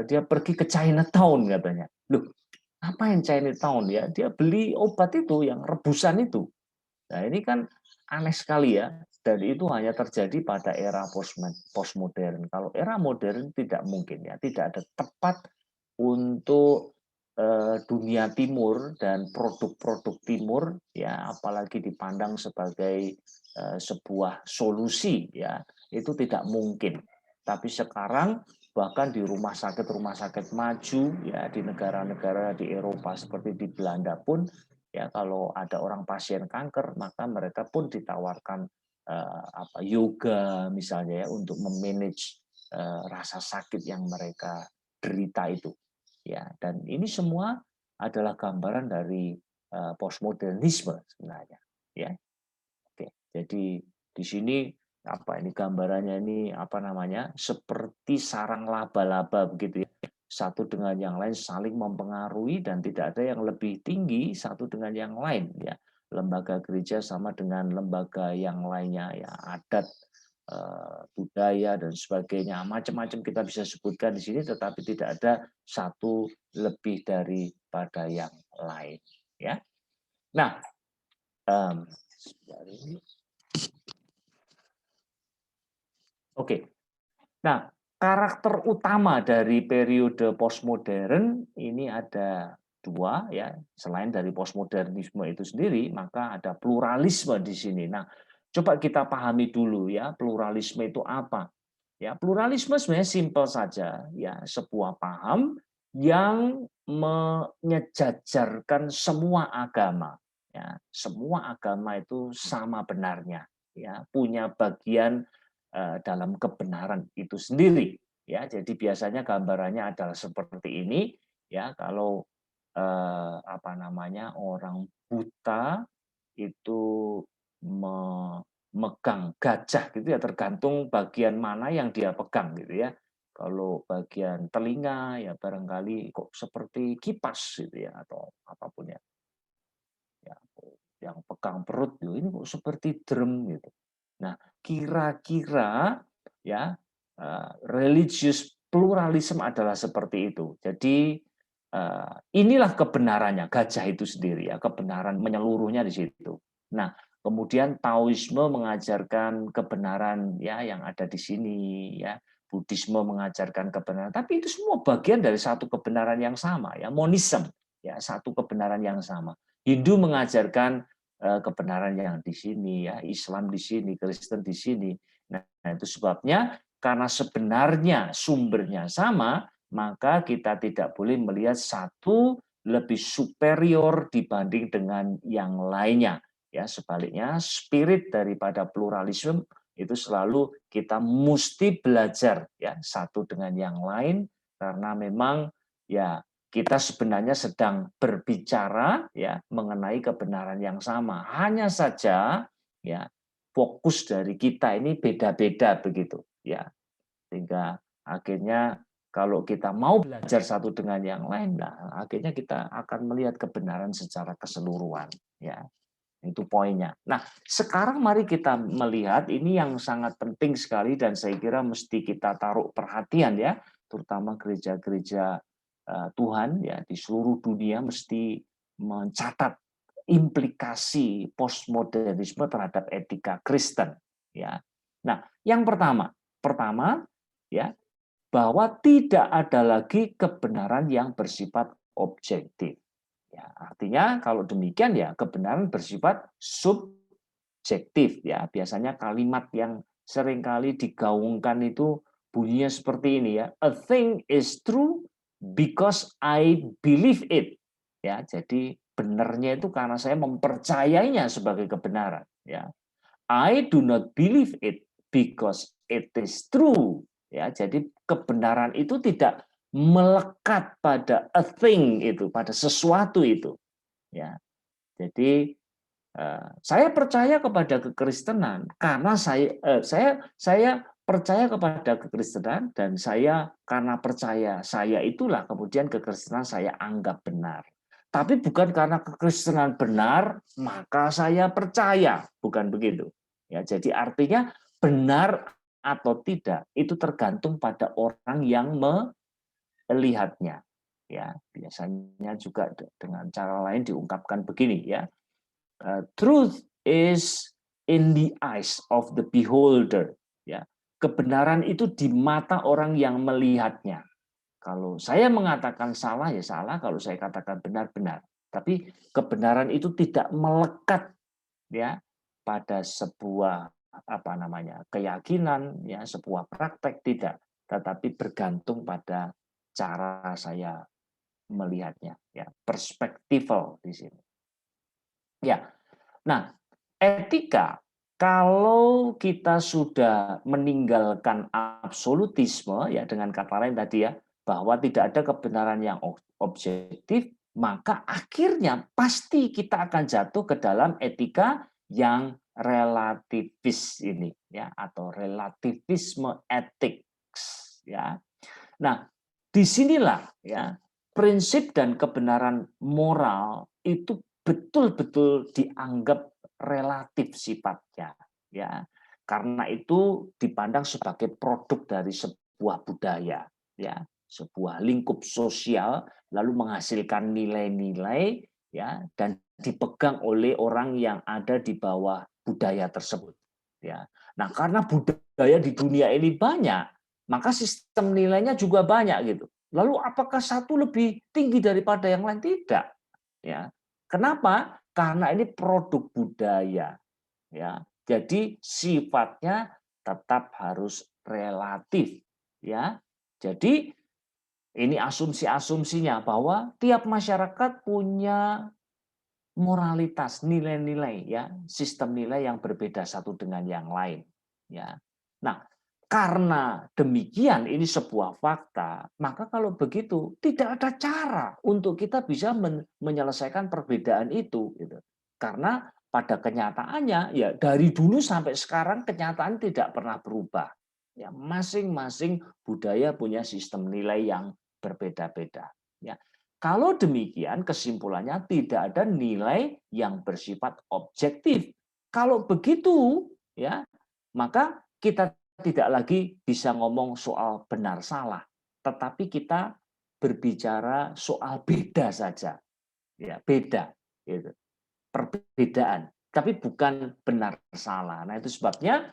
dia pergi ke Chinatown katanya. Loh, apa yang Chinatown ya? Dia beli obat itu yang rebusan itu. Nah, ini kan aneh sekali ya. Dan itu hanya terjadi pada era postmodern. Kalau era modern tidak mungkin ya, tidak ada tempat untuk dunia timur dan produk-produk timur ya, apalagi dipandang sebagai sebuah solusi ya, itu tidak mungkin. Tapi sekarang bahkan di rumah sakit maju ya, di negara-negara di Eropa seperti di Belanda pun ya, kalau ada orang pasien kanker maka mereka pun ditawarkan yoga misalnya ya, untuk memanage rasa sakit yang mereka derita itu ya. Dan ini semua adalah gambaran dari postmodernisme sebenarnya ya. Oke, jadi di sini apa ini gambarannya, ini apa namanya, seperti sarang laba-laba begitu ya, satu dengan yang lain saling mempengaruhi dan tidak ada yang lebih tinggi satu dengan yang lain ya. Lembaga gereja sama dengan lembaga yang lainnya ya, adat, budaya dan sebagainya, macam-macam kita bisa sebutkan di sini, tetapi tidak ada satu lebih daripada yang lain ya. Nah, oke. Nah, karakter utama dari periode postmodern ini ada dua ya. Selain dari postmodernisme itu sendiri, maka ada pluralisme di sini. Nah, coba kita pahami dulu ya, pluralisme itu apa? Ya, pluralisme sebenarnya simpel saja ya, sebuah paham yang menyejajarkan semua agama ya. Semua agama itu sama benarnya ya, punya bagian dalam kebenaran itu sendiri ya. Jadi biasanya gambarannya adalah seperti ini ya. Kalau apa namanya, orang buta itu memegang gajah gitu ya, tergantung bagian mana yang dia pegang gitu ya. Kalau bagian telinga ya barangkali kok seperti kipas gitu ya, atau apapun ya. Ya, yang pegang perut ini kok seperti drum gitu. Nah, kira-kira ya, religious pluralism adalah seperti itu. Jadi inilah kebenarannya gajah itu sendiri ya, kebenaran menyeluruhnya di situ. Nah, kemudian Taoisme mengajarkan kebenaran ya yang ada di sini ya. Buddhisme mengajarkan kebenaran, tapi itu semua bagian dari satu kebenaran yang sama ya, monism ya, satu kebenaran yang sama. Hindu mengajarkan kebenaran yang di sini ya, Islam di sini, Kristen di sini. Nah, itu sebabnya karena sebenarnya sumbernya sama, maka kita tidak boleh melihat satu lebih superior dibanding dengan yang lainnya. Ya, sebaliknya spirit daripada pluralisme itu selalu kita mesti belajar ya satu dengan yang lain, karena memang ya kita sebenarnya sedang berbicara ya mengenai kebenaran yang sama. Hanya saja ya fokus dari kita ini beda-beda begitu ya. Sehingga akhirnya kalau kita mau belajar satu dengan yang lain, nah akhirnya kita akan melihat kebenaran secara keseluruhan ya. Itu poinnya. Nah, sekarang mari kita melihat ini yang sangat penting sekali dan saya kira mesti kita taruh perhatian ya, terutama gereja-gereja Tuhan ya di seluruh dunia mesti mencatat implikasi postmodernisme terhadap etika Kristen ya. Nah, yang pertama ya, bahwa tidak ada lagi kebenaran yang bersifat objektif. Ya, artinya kalau demikian ya kebenaran bersifat subjektif ya. Biasanya kalimat yang seringkali digaungkan itu bunyinya seperti ini ya. A thing is true because I believe it. Ya, jadi benarnya itu karena saya mempercayainya sebagai kebenaran ya. I do not believe it because it is true. Ya, jadi kebenaran itu tidak melekat pada a thing itu, pada sesuatu itu. Ya, jadi saya percaya kepada kekristenan karena saya percaya kepada kekristenan dan saya karena percaya saya itulah kemudian kekristenan saya anggap benar. Tapi bukan karena kekristenan benar maka saya percaya, bukan begitu. Ya, jadi artinya benar atau tidak itu tergantung pada orang yang melihatnya. Ya, biasanya juga dengan cara lain diungkapkan begini ya. Truth is in the eyes of the beholder. Ya, kebenaran itu di mata orang yang melihatnya. Kalau saya mengatakan salah ya salah, kalau saya katakan benar benar. Tapi kebenaran itu tidak melekat ya pada sebuah keyakinan ya, sebuah praktek, tidak, tetapi bergantung pada cara saya melihatnya ya, perspektifal di sini. Ya. Nah, etika kalau kita sudah meninggalkan absolutisme ya, dengan kata lain tadi ya, bahwa tidak ada kebenaran yang objektif, maka akhirnya pasti kita akan jatuh ke dalam etika yang relativis ini ya, atau relativisme ethics ya. Nah, disinilah ya prinsip dan kebenaran moral itu betul-betul dianggap relatif sifatnya ya. Karena itu dipandang sebagai produk dari sebuah budaya ya, sebuah lingkup sosial, lalu menghasilkan nilai-nilai ya, dan dipegang oleh orang yang ada di bawah budaya tersebut ya. Nah, karena budaya di dunia ini banyak, maka sistem nilainya juga banyak gitu. Lalu apakah satu lebih tinggi daripada yang lain? Tidak. Ya. Kenapa? Karena ini produk budaya. Ya. Jadi sifatnya tetap harus relatif. Ya. Jadi ini asumsi-asumsinya bahwa tiap masyarakat punya moralitas, nilai-nilai ya, sistem nilai yang berbeda satu dengan yang lain. Ya. Nah, karena demikian ini sebuah fakta, maka kalau begitu tidak ada cara untuk kita bisa menyelesaikan perbedaan itu gitu. Karena pada kenyataannya ya dari dulu sampai sekarang kenyataan tidak pernah berubah. Ya, masing-masing budaya punya sistem nilai yang berbeda-beda. Ya. Kalau demikian kesimpulannya tidak ada nilai yang bersifat objektif. Kalau begitu ya, maka kita tidak lagi bisa ngomong soal benar salah, tetapi kita berbicara soal beda saja. Ya, beda gitu. Perbedaan, tapi bukan benar salah. Nah, itu sebabnya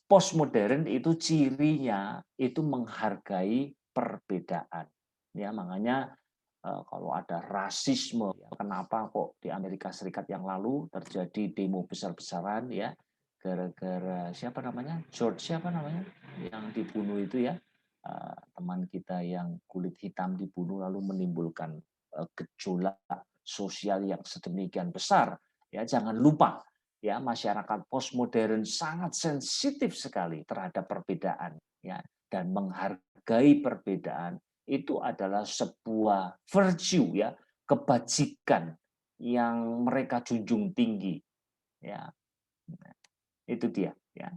postmodern itu cirinya itu menghargai perbedaan. Ya, makanya kalau ada rasisme, kenapa kok di Amerika Serikat yang lalu terjadi demo besar-besaran ya, gara-gara siapa namanya, George siapa namanya, yang dibunuh itu ya, teman kita yang kulit hitam dibunuh lalu menimbulkan gejolak sosial yang sedemikian besar. Ya, jangan lupa ya, masyarakat postmodern sangat sensitif sekali terhadap perbedaan ya, dan menghargai perbedaan itu adalah sebuah virtue ya, kebajikan yang mereka junjung tinggi ya. Itu dia ya.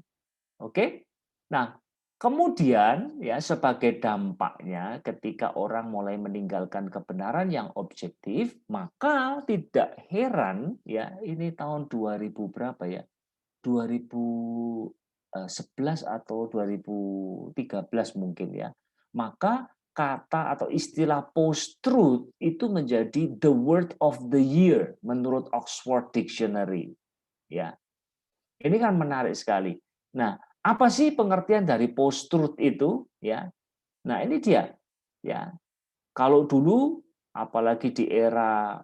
Oke. Nah, kemudian ya sebagai dampaknya ketika orang mulai meninggalkan kebenaran yang objektif, maka tidak heran ya, ini tahun 2000 berapa ya? 2011 atau 2013 mungkin ya. Maka kata atau istilah post-truth itu menjadi the word of the year menurut Oxford Dictionary. Ya, ini kan menarik sekali. Nah, apa sih pengertian dari post-truth itu? Ya, nah ini dia. Ya, kalau dulu, apalagi di era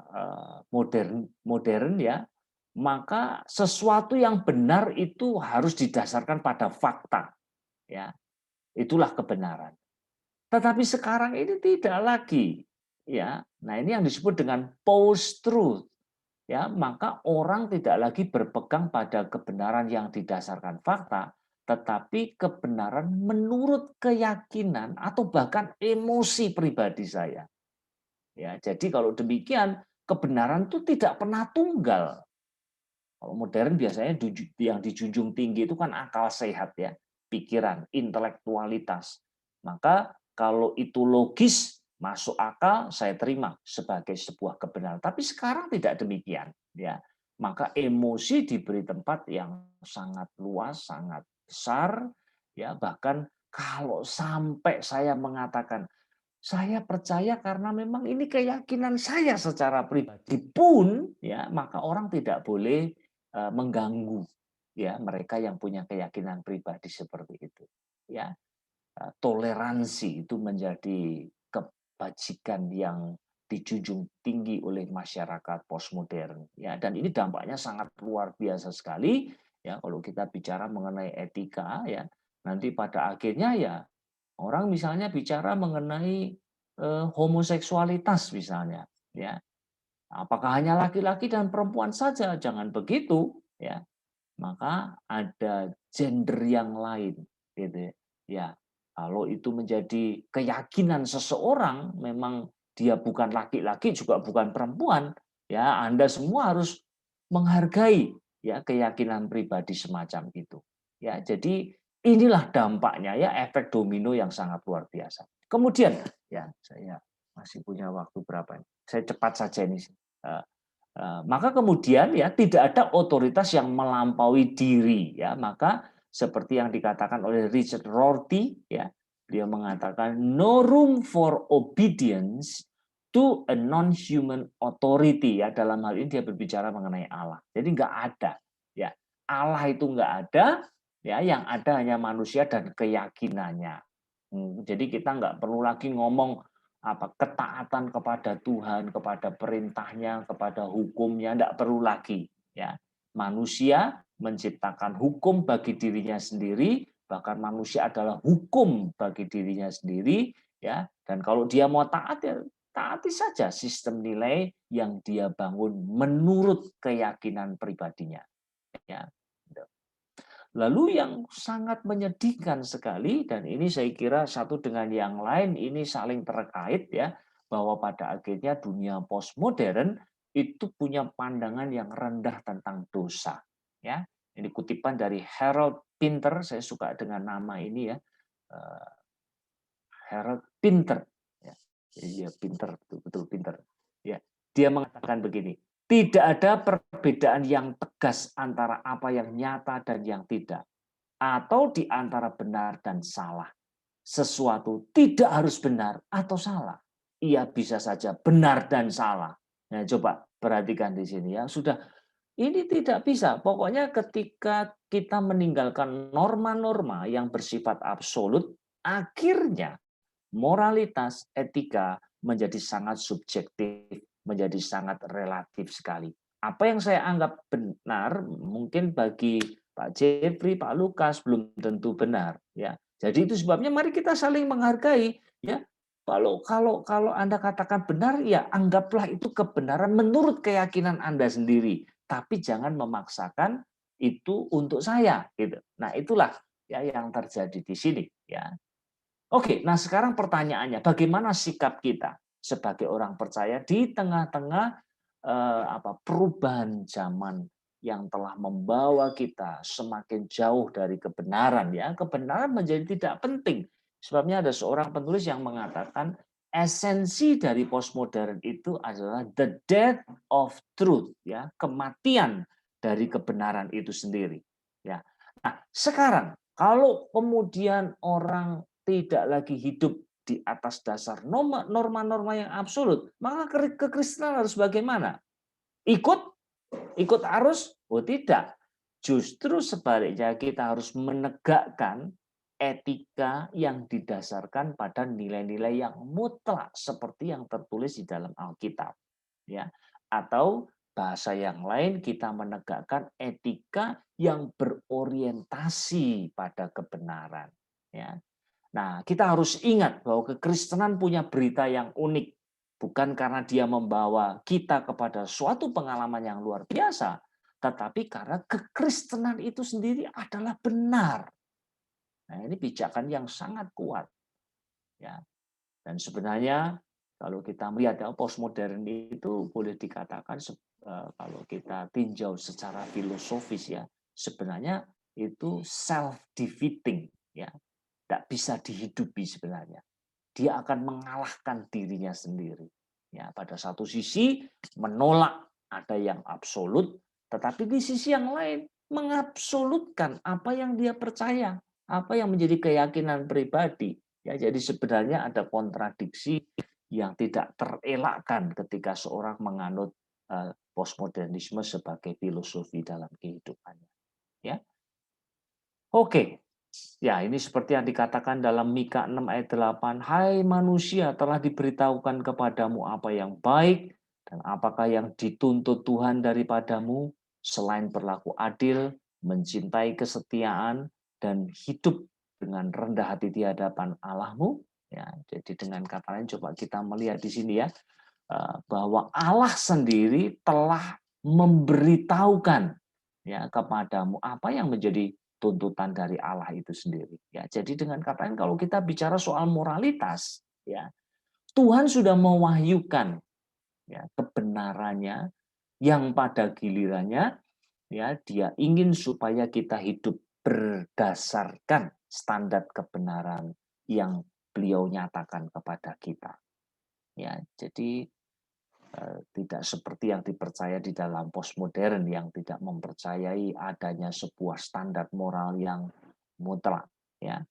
modern ya, maka sesuatu yang benar itu harus didasarkan pada fakta. Ya, itulah kebenaran. Tetapi sekarang ini tidak lagi. Ya, nah ini yang disebut dengan post-truth. Ya, maka orang tidak lagi berpegang pada kebenaran yang didasarkan fakta, tetapi kebenaran menurut keyakinan atau bahkan emosi pribadi saya. Ya, jadi kalau demikian kebenaran itu tidak pernah tunggal. Kalau modern biasanya yang dijunjung tinggi itu kan akal sehat ya, pikiran, intelektualitas. Maka kalau itu logis, masuk akal, saya terima sebagai sebuah kebenaran. Tapi sekarang tidak demikian, ya. Maka emosi diberi tempat yang sangat luas, sangat besar, ya. Bahkan kalau sampai saya mengatakan saya percaya karena memang ini keyakinan saya secara pribadi pun, ya, maka orang tidak boleh mengganggu. ya mereka yang punya keyakinan pribadi seperti itu. Ya, toleransi itu menjadi kebajikan yang dijunjung tinggi oleh masyarakat postmodern. Ya, dan ini dampaknya sangat luar biasa sekali. Ya, kalau kita bicara mengenai etika, ya nanti pada akhirnya ya orang misalnya bicara mengenai homoseksualitas misalnya, ya apakah hanya laki-laki dan perempuan saja? Jangan begitu, ya. Maka ada gender yang lain, gitu ya. Ya, kalau itu menjadi keyakinan seseorang, memang dia bukan laki-laki juga bukan perempuan, ya Anda semua harus menghargai ya keyakinan pribadi semacam itu. Ya, jadi inilah dampaknya ya efek domino yang sangat luar biasa. Kemudian ya saya masih punya waktu berapa ini? Saya cepat saja ini. Maka kemudian ya tidak ada otoritas yang melampaui diri ya, maka seperti yang dikatakan oleh Richard Rorty ya, dia mengatakan no room for obedience to a non-human authority ya, dalam hal ini dia berbicara mengenai Allah. Jadi nggak ada ya, Allah itu nggak ada ya, yang ada hanya manusia dan keyakinannya. Jadi kita nggak perlu lagi ngomong ketaatan kepada Tuhan, kepada perintahnya, kepada hukumnya, tidak perlu lagi. Ya, manusia menciptakan hukum bagi dirinya sendiri, bahkan manusia adalah hukum bagi dirinya sendiri. Ya, dan kalau dia mau taat ya taati saja sistem nilai yang dia bangun menurut keyakinan pribadinya. Ya. Lalu yang sangat menyedihkan sekali, dan ini saya kira satu dengan yang lain ini saling terkait ya, bahwa pada akhirnya dunia postmodern itu punya pandangan yang rendah tentang dosa. Ya, ini kutipan dari Harold Pinter, saya suka dengan nama ini ya, Harold Pinter. Ya, dia pinter, betul-betul pinter. Ya, dia mengatakan begini, tidak ada perbedaan yang tegas antara apa yang nyata dan yang tidak, atau di antara benar dan salah. Sesuatu tidak harus benar atau salah. Ia bisa saja benar dan salah. Nah, coba perhatikan di sini ya. Sudah, ini tidak bisa. Pokoknya ketika kita meninggalkan norma-norma yang bersifat absolut, akhirnya moralitas, etika menjadi sangat subjektif, menjadi sangat relatif sekali. Apa yang saya anggap benar, mungkin bagi Pak Jeffrey, Pak Lukas belum tentu benar, ya. Jadi itu sebabnya mari kita saling menghargai, ya. Kalau Anda katakan benar, ya anggaplah itu kebenaran menurut keyakinan Anda sendiri, tapi jangan memaksakan itu untuk saya, gitu. Nah, itulah ya yang terjadi di sini, ya. Oke, nah sekarang pertanyaannya, bagaimana sikap kita sebagai orang percaya di tengah-tengah perubahan zaman yang telah membawa kita semakin jauh dari kebenaran ya, kebenaran menjadi tidak penting. Sebabnya ada seorang penulis yang mengatakan esensi dari postmodern itu adalah the death of truth ya, kematian dari kebenaran itu sendiri ya. Nah, sekarang kalau kemudian orang tidak lagi hidup di atas dasar norma-norma yang absolut, maka kekristenan harus bagaimana? Ikut arus? Oh tidak. Justru sebaliknya kita harus menegakkan etika yang didasarkan pada nilai-nilai yang mutlak seperti yang tertulis di dalam Alkitab. Ya. Atau bahasa yang lain kita menegakkan etika yang berorientasi pada kebenaran. Ya. Nah, kita harus ingat bahwa kekristenan punya berita yang unik. Bukan karena dia membawa kita kepada suatu pengalaman yang luar biasa, tetapi karena kekristenan itu sendiri adalah benar. Nah, ini pijakan yang sangat kuat. Ya. Dan sebenarnya kalau kita melihat ya, postmodern itu boleh dikatakan kalau kita tinjau secara filosofis ya, sebenarnya itu self-defeating ya. Tidak bisa dihidupi sebenarnya. Dia akan mengalahkan dirinya sendiri. Ya, pada satu sisi menolak ada yang absolut, tetapi di sisi yang lain mengabsolutkan apa yang dia percaya, apa yang menjadi keyakinan pribadi. Ya, jadi sebenarnya ada kontradiksi yang tidak terelakkan ketika seorang menganut postmodernisme sebagai filosofi dalam kehidupannya. ya. Oke. Ya, ini seperti yang dikatakan dalam Mika 6 ayat 8, "Hai manusia, telah diberitahukan kepadamu apa yang baik dan apakah yang dituntut Tuhan daripadamu selain berlaku adil, mencintai kesetiaan dan hidup dengan rendah hati di hadapan Allahmu." Ya, jadi dengan kata lain coba kita melihat di sini ya, bahwa Allah sendiri telah memberitahukan ya kepadamu apa yang menjadi tuntutan dari Allah itu sendiri. Ya, jadi dengan kata lain kalau kita bicara soal moralitas, ya Tuhan sudah mewahyukan ya kebenarannya yang pada gilirannya ya Dia ingin supaya kita hidup berdasarkan standar kebenaran yang Beliau nyatakan kepada kita. Ya, jadi tidak seperti yang dipercaya di dalam postmodern yang tidak mempercayai adanya sebuah standar moral yang mutlak, ya.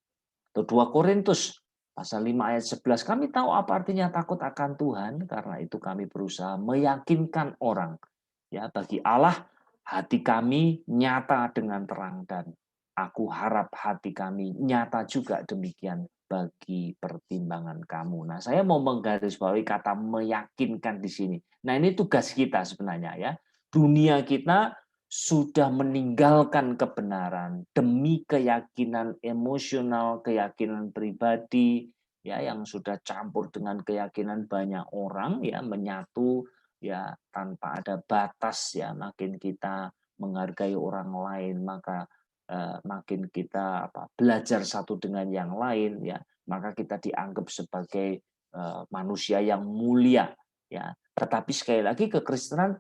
Itu 2 Korintus pasal 5 ayat 11, kami tahu apa artinya takut akan Tuhan, karena itu kami berusaha meyakinkan orang. Ya, bagi Allah hati kami nyata dengan terang dan aku harap hati kami nyata juga demikian bagi pertimbangan kamu. Nah, saya mau menggarisbawahi kata meyakinkan di sini. Nah, ini tugas kita sebenarnya ya. Dunia kita sudah meninggalkan kebenaran demi keyakinan emosional, keyakinan pribadi ya yang sudah campur dengan keyakinan banyak orang ya menyatu ya tanpa ada batas ya, makin kita menghargai orang lain maka makin kita belajar satu dengan yang lain ya, maka kita dianggap sebagai manusia yang mulia ya. Tetapi sekali lagi kekristenan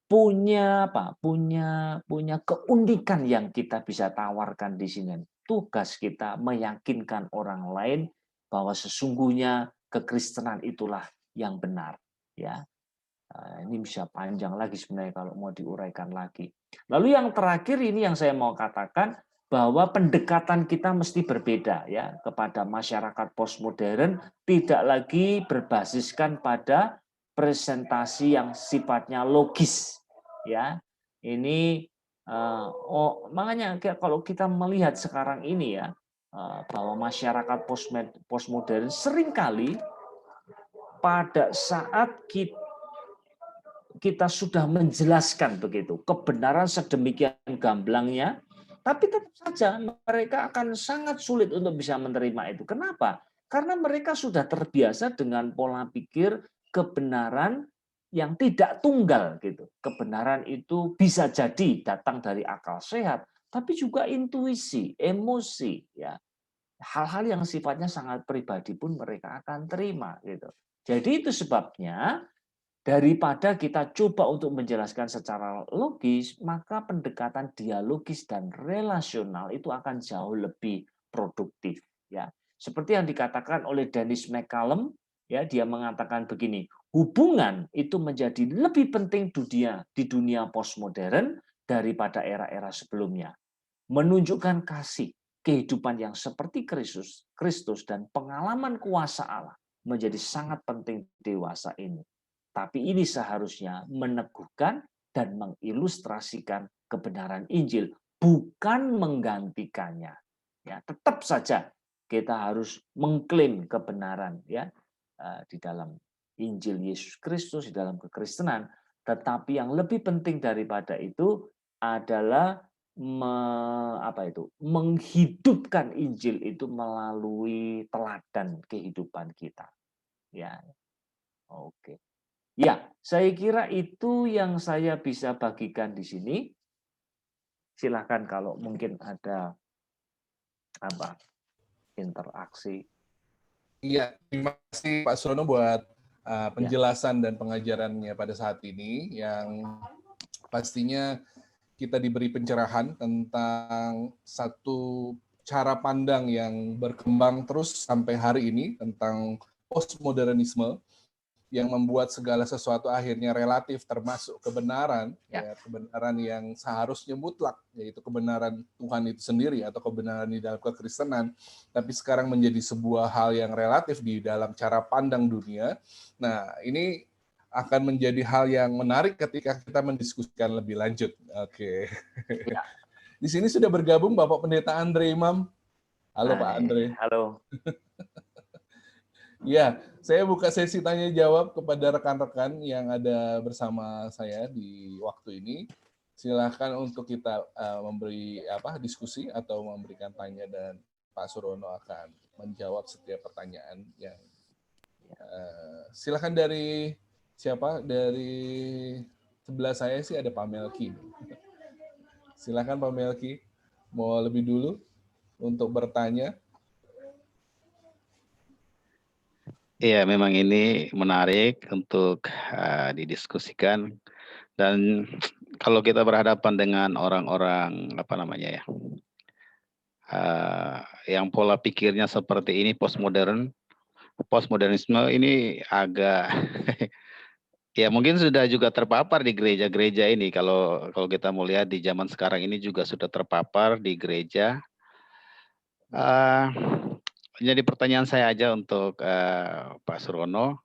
punya punya keunikan yang kita bisa tawarkan di sini. Tugas kita meyakinkan orang lain bahwa sesungguhnya kekristenan itulah yang benar, ya. Ini bisa panjang lagi sebenarnya kalau mau diuraikan lagi. Lalu yang terakhir ini yang saya mau katakan bahwa pendekatan kita mesti berbeda ya kepada masyarakat postmodern, tidak lagi berbasiskan pada presentasi yang sifatnya logis ya. Ini makanya kalau kita melihat sekarang ini ya bahwa masyarakat postmodern seringkali pada saat kita sudah menjelaskan begitu kebenaran sedemikian gamblangnya, tapi tetap saja mereka akan sangat sulit untuk bisa menerima itu. Kenapa? Karena mereka sudah terbiasa dengan pola pikir kebenaran yang tidak tunggal gitu. Kebenaran itu bisa jadi datang dari akal sehat, tapi juga intuisi, emosi ya. Hal-hal yang sifatnya sangat pribadi pun mereka akan terima gitu. Jadi itu sebabnya daripada kita coba untuk menjelaskan secara logis, maka pendekatan dialogis dan relasional itu akan jauh lebih produktif. Ya, seperti yang dikatakan oleh Dennis McCallum, ya dia mengatakan begini, hubungan itu menjadi lebih penting di dunia postmodern daripada era-era sebelumnya. Menunjukkan kasih, kehidupan yang seperti Kristus dan pengalaman kuasa Allah menjadi sangat penting dewasa ini. Tapi ini seharusnya meneguhkan dan mengilustrasikan kebenaran Injil, bukan menggantikannya. Ya, tetap saja kita harus mengklaim kebenaran ya di dalam Injil Yesus Kristus, di dalam kekristenan. Tetapi yang lebih penting daripada itu adalah menghidupkan Injil itu melalui teladan kehidupan kita. Ya, oke. Ya, saya kira itu yang saya bisa bagikan di sini. Silakan kalau mungkin ada interaksi. Iya, terima kasih Pak Surono buat Ya. penjelasan dan pengajarannya pada saat ini yang pastinya kita diberi pencerahan tentang satu cara pandang yang berkembang terus sampai hari ini tentang postmodernisme yang membuat segala sesuatu akhirnya relatif termasuk kebenaran, ya, kebenaran yang seharusnya mutlak, yaitu kebenaran Tuhan itu sendiri atau kebenaran di dalam kekristenan, tapi sekarang menjadi sebuah hal yang relatif di dalam cara pandang dunia. Nah, ini akan menjadi hal yang menarik ketika kita mendiskusikan lebih lanjut. Oke. Ya. Di sini sudah bergabung Bapak Pendeta Andre Imam. Halo Pak Andre. Halo. Ya, saya buka sesi tanya jawab kepada rekan-rekan yang ada bersama saya di waktu ini. Silakan untuk kita memberi diskusi atau memberikan tanya, dan Pak Surono akan menjawab setiap pertanyaan yang silakan. Dari siapa? Dari sebelah saya sih ada Pak Melki. Silakan Pak Melki, mau lebih dulu untuk bertanya. Iya, memang ini menarik untuk didiskusikan, dan kalau kita berhadapan dengan orang-orang yang pola pikirnya seperti ini, postmodernisme ini agak ya mungkin sudah juga terpapar di gereja-gereja ini. Kalau kita mau lihat di zaman sekarang ini juga sudah terpapar di gereja. Jadi pertanyaan saya aja untuk Pak Surono.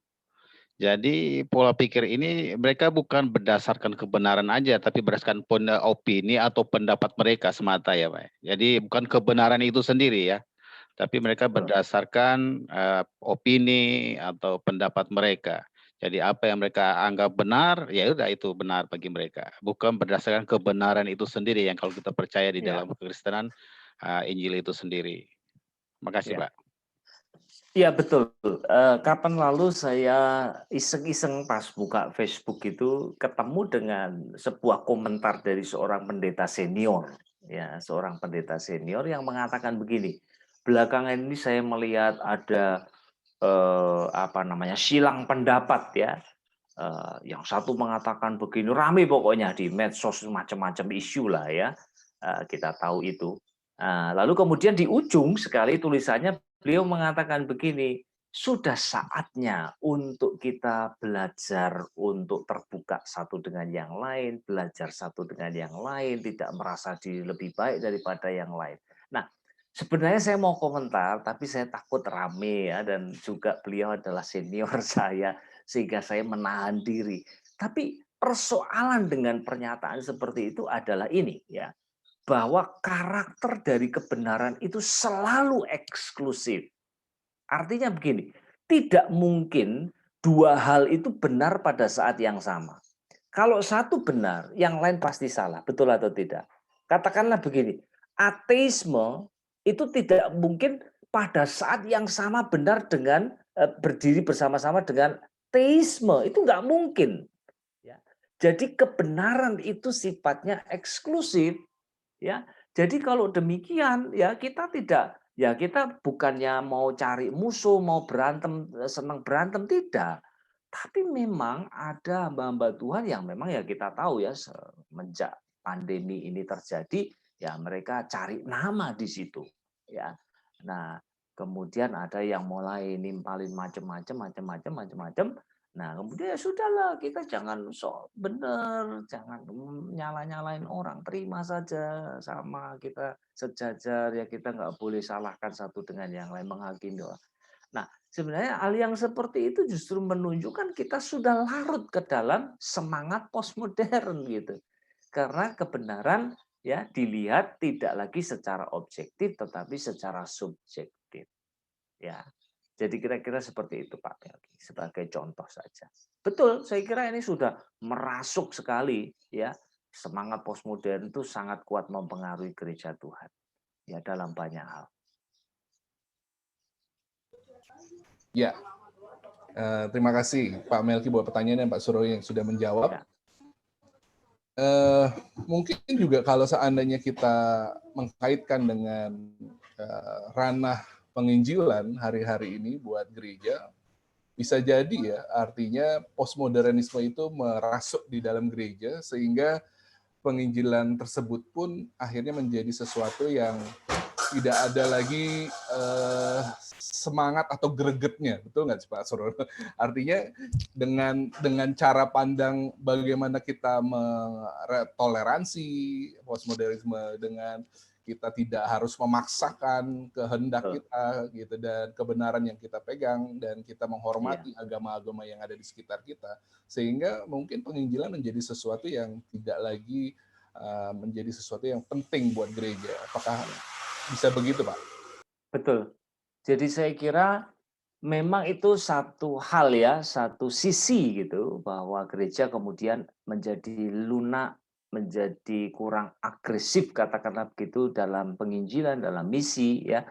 Jadi pola pikir ini mereka bukan berdasarkan kebenaran aja, tapi berdasarkan opini atau pendapat mereka semata ya Pak. Jadi bukan kebenaran itu sendiri ya, tapi mereka berdasarkan opini atau pendapat mereka. Jadi apa yang mereka anggap benar, ya udah itu benar bagi mereka. Bukan berdasarkan kebenaran itu sendiri yang kalau kita percaya di dalam kekristenan, Injil itu sendiri. Makasih Pak. Iya betul. Kapan lalu saya iseng-iseng pas buka Facebook itu ketemu dengan sebuah komentar dari seorang pendeta senior, ya seorang pendeta senior yang mengatakan begini. Belakangan ini saya melihat ada silang pendapat ya. Yang satu mengatakan begini, rame pokoknya di medsos macam-macam isu lah ya. Kita tahu itu. Lalu kemudian di ujung sekali tulisannya beliau mengatakan begini, sudah saatnya untuk kita belajar untuk terbuka satu dengan yang lain, belajar satu dengan yang lain, tidak merasa diri lebih baik daripada yang lain. Nah, sebenarnya saya mau komentar, tapi saya takut rame ya, dan juga beliau adalah senior saya, sehingga saya menahan diri. Tapi persoalan dengan pernyataan seperti itu adalah ini ya, bahwa karakter dari kebenaran itu selalu eksklusif. Artinya begini, tidak mungkin dua hal itu benar pada saat yang sama. Kalau satu benar, yang lain pasti salah, betul atau tidak? Katakanlah begini, ateisme itu tidak mungkin pada saat yang sama benar dengan berdiri bersama-sama dengan teisme, itu nggak mungkin. Ya. Jadi kebenaran itu sifatnya eksklusif. Ya, jadi kalau demikian ya kita bukannya mau cari musuh, mau berantem, senang berantem, tidak. Tapi memang ada hamba-hamba Tuhan yang memang ya kita tahu ya semenjak pandemi ini terjadi ya mereka cari nama di situ ya. Nah, kemudian ada yang mulai nimpalin macam-macam. Nah, kemudian ya sudahlah, kita jangan sok benar, jangan nyala-nyalain orang, terima saja sama kita sejajar ya, kita nggak boleh salahkan satu dengan yang lain, menghakimi orang. Nah, sebenarnya hal yang seperti itu justru menunjukkan kita sudah larut ke dalam semangat postmodern gitu. Karena kebenaran ya dilihat tidak lagi secara objektif tetapi secara subjektif. Ya. Jadi kira-kira seperti itu Pak Melki, sebagai contoh saja. Betul, saya kira ini sudah merasuk sekali ya. Semangat postmodern itu sangat kuat mempengaruhi gereja Tuhan ya dalam banyak hal. Ya, terima kasih Pak Melki buat pertanyaan dan Pak Surono yang sudah menjawab. Ya. Mungkin juga kalau seandainya kita mengkaitkan dengan ranah penginjilan hari-hari ini buat gereja, bisa jadi ya artinya postmodernisme itu merasuk di dalam gereja sehingga penginjilan tersebut pun akhirnya menjadi sesuatu yang tidak ada lagi semangat atau gregetnya, betul nggak sih Pak Surono? Artinya dengan cara pandang bagaimana kita toleransi postmodernisme dengan kita tidak harus memaksakan kehendak kita gitu dan kebenaran yang kita pegang dan kita menghormati agama-agama yang ada di sekitar kita, sehingga mungkin penginjilan menjadi sesuatu yang tidak lagi menjadi sesuatu yang penting buat gereja. Apakah bisa begitu, Pak? Betul. Jadi saya kira memang itu satu hal ya, satu sisi gitu, bahwa gereja kemudian menjadi lunak, menjadi kurang agresif katakanlah begitu dalam penginjilan, dalam misi ya.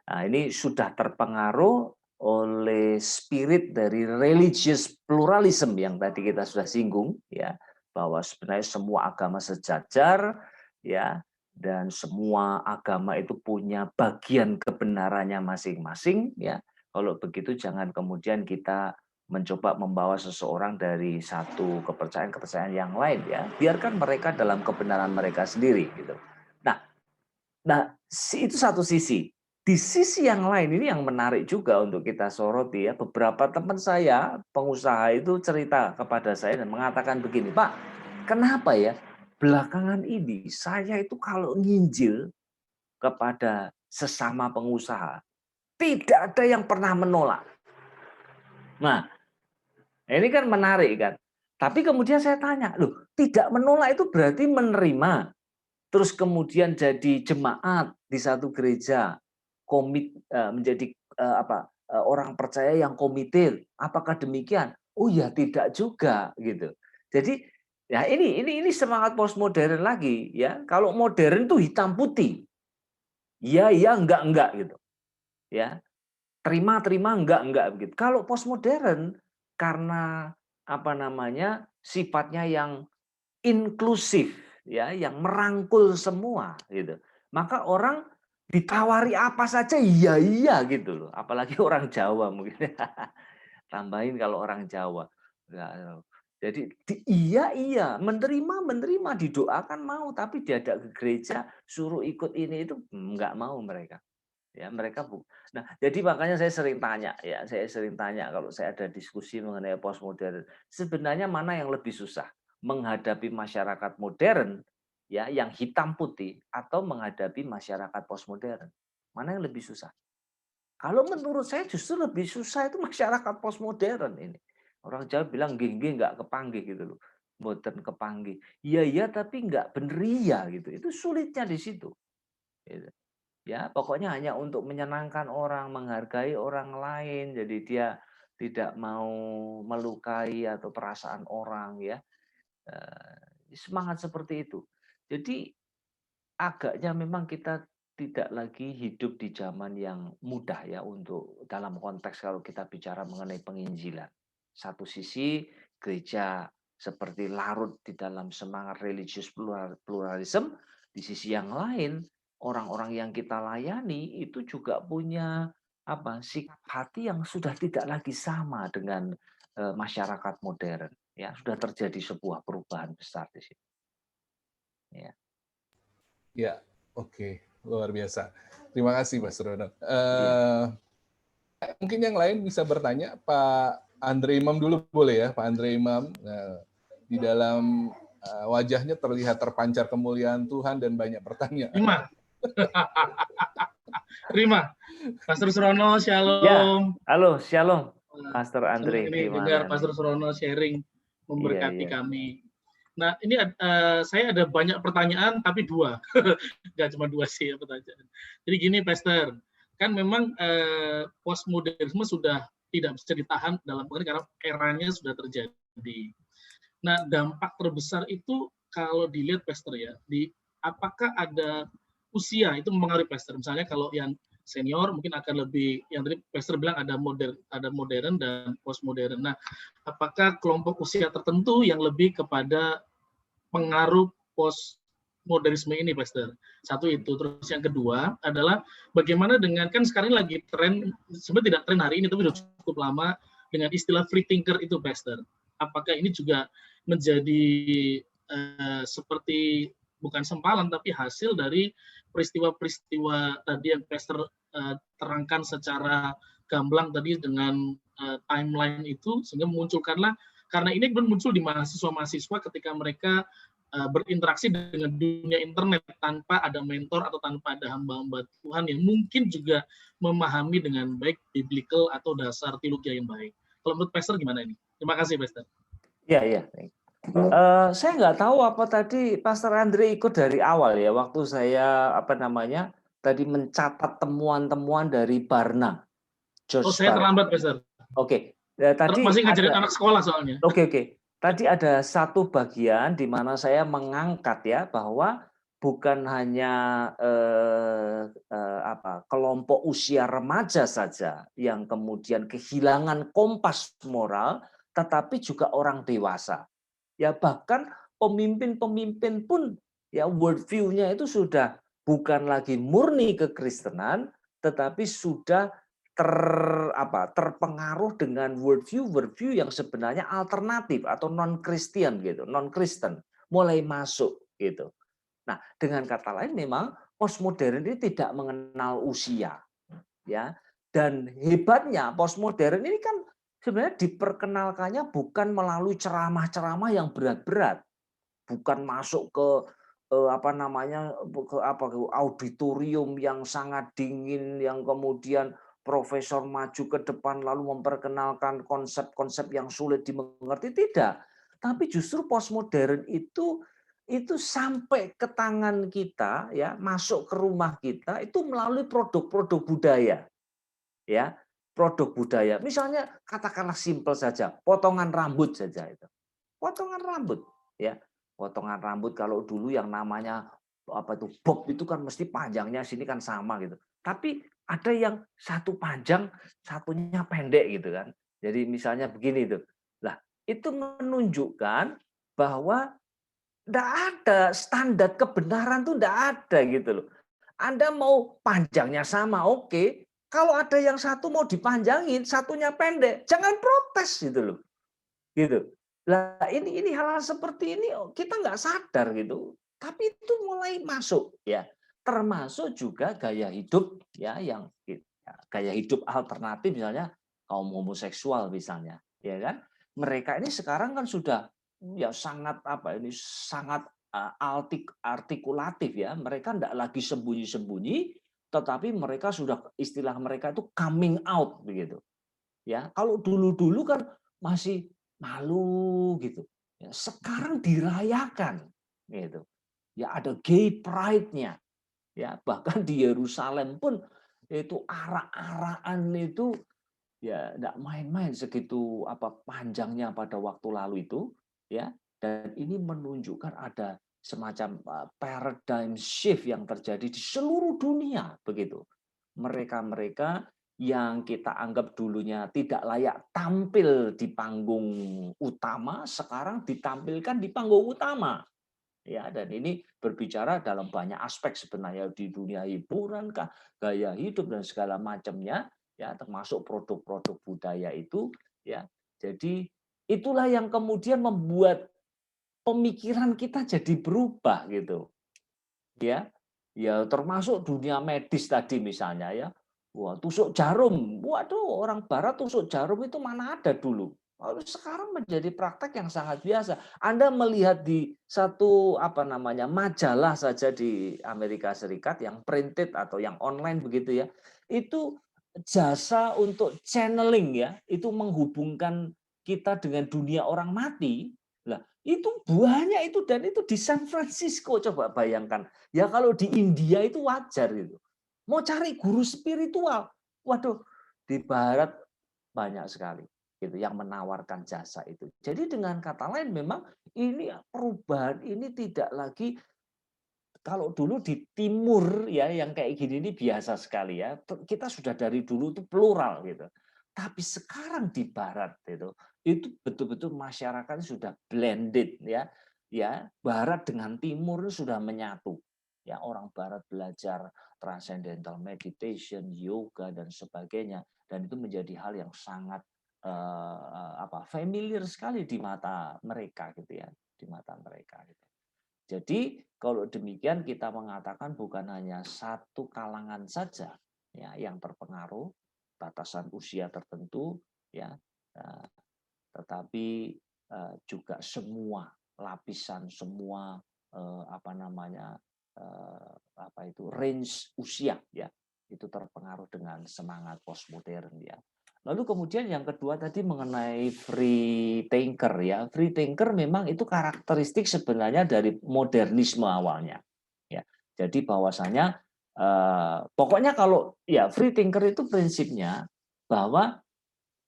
Nah, ini sudah terpengaruh oleh spirit dari religious pluralism yang tadi kita sudah singgung ya, bahwa sebenarnya semua agama sejajar ya, dan semua agama itu punya bagian kebenarannya masing-masing ya. Kalau begitu jangan kemudian kita mencoba membawa seseorang dari satu kepercayaan-kepercayaan yang lain ya. Biarkan mereka dalam kebenaran mereka sendiri gitu. Nah, itu satu sisi. Di sisi yang lain ini yang menarik juga untuk kita soroti ya. Beberapa teman saya, pengusaha itu cerita kepada saya dan mengatakan begini, Pak, kenapa ya belakangan ini saya itu kalau nginjil kepada sesama pengusaha, tidak ada yang pernah menolak. Nah, ini kan menarik kan. Tapi kemudian saya tanya, loh, tidak menolak itu berarti menerima. Terus kemudian jadi jemaat di satu gereja, menjadi orang percaya yang komited. Apakah demikian? Oh ya, tidak juga gitu. Jadi ya ini semangat postmodern lagi ya. Kalau modern tuh hitam putih. Iya, enggak gitu. Ya. Terima enggak begitu. Kalau postmodern karena sifatnya yang inklusif ya, yang merangkul semua gitu. Maka orang ditawari apa saja iya gitu loh. Apalagi orang Jawa mungkin. Tambahin kalau orang Jawa. Jadi iya, menerima, didoakan mau, tapi diajak ke gereja suruh ikut ini itu enggak mau mereka. Ya, mereka Nah, jadi makanya saya sering tanya kalau saya ada diskusi mengenai postmodern, sebenarnya mana yang lebih susah? Menghadapi masyarakat modern ya yang hitam putih atau menghadapi masyarakat postmodern? Mana yang lebih susah? Kalau menurut saya justru lebih susah itu masyarakat postmodern ini. Orang Jawa bilang nggih nggak kepanggih gitu loh. Modern kepanggih. Iya tapi nggak bener iya gitu. Itu sulitnya di situ. Gitu. Ya, pokoknya hanya untuk menyenangkan orang, menghargai orang lain. Jadi dia tidak mau melukai atau perasaan orang ya. Semangat seperti itu. Jadi agaknya memang kita tidak lagi hidup di zaman yang mudah ya untuk dalam konteks kalau kita bicara mengenai penginjilan. Satu sisi gereja seperti larut di dalam semangat religius pluralism, di sisi yang lain orang-orang yang kita layani itu juga punya sikap hati yang sudah tidak lagi sama dengan masyarakat modern. Ya, sudah terjadi sebuah perubahan besar di situ. Ya. Ya, oke. Luar biasa. Terima kasih, Mas Rono. Mungkin yang lain bisa bertanya, Pak Andre Imam dulu boleh ya, Pak Andre Imam. Di dalam wajahnya terlihat terpancar kemuliaan Tuhan dan banyak pertanyaan. Terima. Pastor Surono, shalom. Ya, halo, shalom. Pastor Andre. Ini dengar Pastor Surono sharing memberkati kami. Nah, ini saya ada banyak pertanyaan, tapi 2. Nggak cuma 2 sih ya pertanyaan. Jadi gini, Pastor. Kan memang postmodernisme sudah tidak bisa ditahan dalam karena eranya sudah terjadi. Nah, dampak terbesar itu kalau dilihat, Pastor ya, apakah ada usia itu mempengaruhi, Pastor? Misalnya kalau yang senior mungkin akan lebih, yang tadi Pastor bilang ada modern dan postmodern. Nah, apakah kelompok usia tertentu yang lebih kepada pengaruh postmodernisme ini, Pastor? Satu itu. Terus yang kedua adalah bagaimana dengan, kan sekarang lagi tren, sebenarnya tidak tren hari ini tapi sudah cukup lama, dengan istilah free thinker itu, Pastor. Apakah ini juga menjadi seperti bukan sempalan tapi hasil dari peristiwa-peristiwa tadi yang Pastor terangkan secara gamblang tadi dengan timeline itu, sehingga memunculkanlah, karena ini muncul di mahasiswa-mahasiswa ketika mereka berinteraksi dengan dunia internet tanpa ada mentor atau tanpa ada hamba-hamba Tuhan yang mungkin juga memahami dengan baik biblical atau dasar teologi yang baik. Kalau menurut Pastor gimana ini? Terima kasih, Pastor. Iya. Saya nggak tahu apa tadi Pastor Andre ikut dari awal ya, waktu saya tadi mencatat temuan-temuan dari Barna, George Oh, saya Barna. terlambat, Pastor. Oke, tadi Masih ngajarin ada. anak sekolah soalnya. Oke. Tadi ada satu bagian di mana saya mengangkat ya bahwa bukan hanya kelompok usia remaja saja yang kemudian kehilangan kompas moral, tetapi juga orang dewasa. Ya bahkan pemimpin-pemimpin pun ya worldview-nya itu sudah bukan lagi murni kekristenan, tetapi sudah terpengaruh dengan worldview yang sebenarnya alternatif atau non-Kristen gitu, non-Kristen mulai masuk gitu. Nah, dengan kata lain memang postmodern ini tidak mengenal usia ya. Dan hebatnya postmodern ini kan sebenarnya diperkenalkannya bukan melalui ceramah-ceramah yang berat-berat, bukan masuk ke ke auditorium yang sangat dingin yang kemudian profesor maju ke depan lalu memperkenalkan konsep-konsep yang sulit dimengerti, tidak. Tapi justru postmodern itu sampai ke tangan kita ya, masuk ke rumah kita itu melalui produk-produk budaya. Ya, produk budaya. Misalnya katakanlah simpel saja, potongan rambut saja itu. Potongan rambut ya. Potongan rambut kalau dulu yang namanya bob itu kan mesti panjangnya sini kan sama gitu. Tapi ada yang satu panjang, satunya pendek gitu kan. Jadi misalnya begini tuh. Lah, itu menunjukkan bahwa enggak ada standar kebenaran tuh enggak ada gitu loh. Anda mau panjangnya sama, oke. Kalau ada yang satu mau dipanjangin, satunya pendek, jangan protes gitu loh. Gitu. Lah ini hal-hal seperti ini kita nggak sadar gitu. Tapi itu mulai masuk ya. Termasuk juga gaya hidup ya yang gaya hidup alternatif misalnya kaum homoseksual misalnya, ya kan? Mereka ini sekarang kan sudah ya sangat sangat artikulatif ya. Mereka enggak lagi sembunyi-sembunyi, tetapi mereka sudah istilah mereka itu coming out begitu. Ya, kalau dulu-dulu kan masih malu gitu. Ya, sekarang dirayakan gitu. Ya ada gay pride-nya. Ya, bahkan di Yerusalem pun itu arak-arakan itu ya enggak main-main segitu panjangnya pada waktu lalu itu ya. Dan ini menunjukkan ada semacam paradigm shift yang terjadi di seluruh dunia begitu. Mereka-mereka yang kita anggap dulunya tidak layak tampil di panggung utama sekarang ditampilkan di panggung utama. Ya, dan ini berbicara dalam banyak aspek sebenarnya di dunia hiburan, gaya hidup dan segala macamnya ya, termasuk produk-produk budaya itu ya. Jadi itulah yang kemudian membuat pemikiran kita jadi berubah gitu. Ya. Ya termasuk dunia medis tadi misalnya ya. Wah, tusuk jarum. Waduh, orang barat tusuk jarum itu mana ada dulu. Sekarang menjadi praktek yang sangat biasa. Anda melihat di satu majalah saja di Amerika Serikat yang printed atau yang online begitu ya. Itu jasa untuk channeling ya, itu menghubungkan kita dengan dunia orang mati. Lah, itu banyak itu dan itu di San Francisco coba bayangkan. Ya kalau di India itu wajar gitu. Mau cari guru spiritual, waduh di Barat banyak sekali gitu yang menawarkan jasa itu. Jadi dengan kata lain memang ini perubahan ini tidak lagi kalau dulu di timur ya yang kayak gini ini biasa sekali ya. Kita sudah dari dulu itu plural gitu. Tapi sekarang di barat itu betul-betul masyarakat sudah blended ya. Ya, barat dengan timur sudah menyatu. Ya, orang barat belajar transcendental meditation, yoga dan sebagainya dan itu menjadi hal yang sangat familiar sekali di mata mereka gitu ya, di mata mereka gitu. Jadi kalau demikian kita mengatakan bukan hanya satu kalangan saja ya yang terpengaruh batasan usia tertentu ya, tetapi juga semua lapisan semua range usia ya itu terpengaruh dengan semangat postmodern ya. Lalu kemudian yang kedua tadi mengenai free thinker ya. Free thinker memang itu karakteristik sebenarnya dari modernisme awalnya. Ya. Jadi bahwasanya pokoknya kalau ya free thinker itu prinsipnya bahwa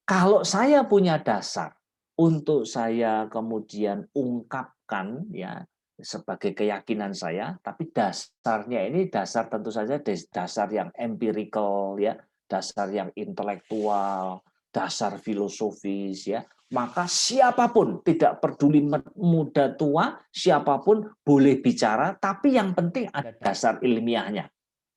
kalau saya punya dasar untuk saya kemudian ungkapkan ya sebagai keyakinan saya, tapi dasarnya ini dasar tentu saja dasar yang empirical ya, dasar yang intelektual, dasar filosofis ya, maka siapapun tidak peduli muda tua, siapapun boleh bicara, tapi yang penting ada dasar ilmiahnya.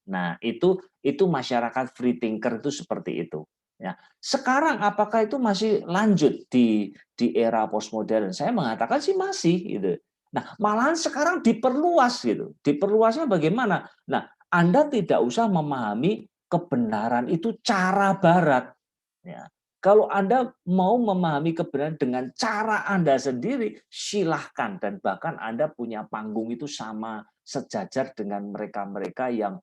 Nah, itu masyarakat free thinker itu seperti itu. Ya. Sekarang apakah itu masih lanjut di era postmodern? Saya mengatakan sih masih gitu. Nah, malahan sekarang diperluas gitu. Diperluasnya bagaimana? Nah, Anda tidak usah memahami kebenaran itu cara barat. Ya. Kalau Anda mau memahami kebenaran dengan cara Anda sendiri, silahkan. Dan bahkan Anda punya panggung itu sama sejajar dengan mereka-mereka yang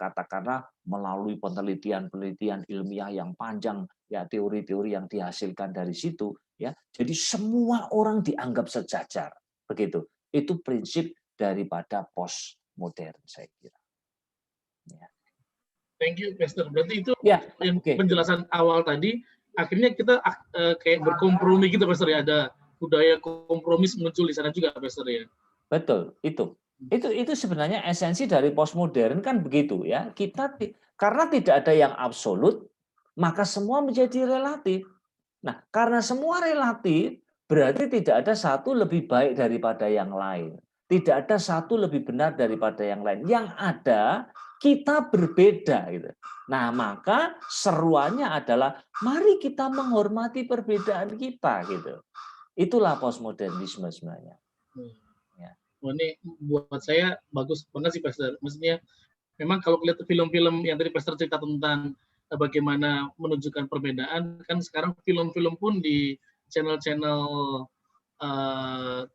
katakanlah melalui penelitian-penelitian ilmiah yang panjang, ya teori-teori yang dihasilkan dari situ, ya. Jadi semua orang dianggap sejajar, begitu. Itu prinsip daripada postmodern, saya kira. Ya. Thank you, Pastor. Berarti itu ya, yang penjelasan awal tadi, akhirnya kita kayak berkompromi gitu, Pastor ya. Ada budaya kompromis muncul di sana juga, Pastor ya. Betul, itu sebenarnya esensi dari postmodern kan begitu ya. Kita karena tidak ada yang absolut, maka semua menjadi relatif. Nah, karena semua relatif, berarti tidak ada satu lebih baik daripada yang lain. Tidak ada satu lebih benar daripada yang lain. Yang ada kita berbeda gitu. Nah, maka seruannya adalah mari kita menghormati perbedaan kita gitu. Itulah postmodernisme sebenarnya. Ya. Oh, ini buat saya bagus banget sih, Pastor. Maksudnya memang kalau lihat film-film yang tadi Pastor cerita tentang bagaimana menunjukkan perbedaan, kan sekarang film-film pun di channel-channel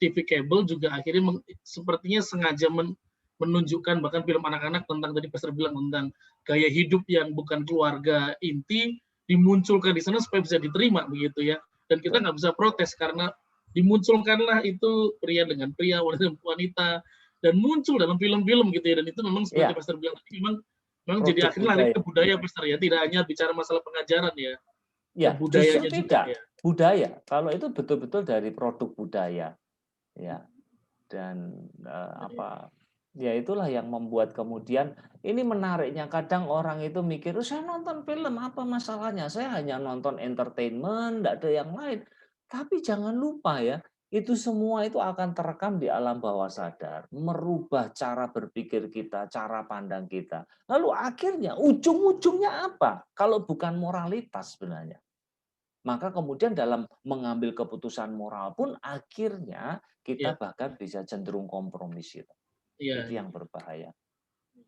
TV kabel juga akhirnya sepertinya sengaja menunjukkan bahkan film anak-anak tentang tadi Pastor bilang tentang gaya hidup yang bukan keluarga inti dimunculkan di sana supaya bisa diterima begitu ya. Dan kita nggak bisa protes karena dimunculkanlah itu pria dengan pria, wanita dengan wanita, dan muncul dalam film-film gitu ya. Dan itu memang seperti Pastor bilang tadi memang jadi akhirnya lari ke budaya, Pastor ya. Tidak hanya bicara masalah pengajaran ya. Ya, budayanya justru juga tidak. Ya. Budaya. Kalau itu betul-betul dari produk budaya. Ya. Dan ya itulah yang membuat kemudian ini menariknya, kadang orang itu mikir, saya nonton film apa masalahnya, saya hanya nonton entertainment, tidak ada yang lain. Tapi jangan lupa ya, itu semua itu akan terekam di alam bawah sadar, merubah cara berpikir kita, cara pandang kita. Lalu akhirnya ujung-ujungnya apa kalau bukan moralitas sebenarnya? Maka kemudian dalam mengambil keputusan moral pun akhirnya kita bahkan bisa cenderung kompromis itu. Itu yang berbahaya.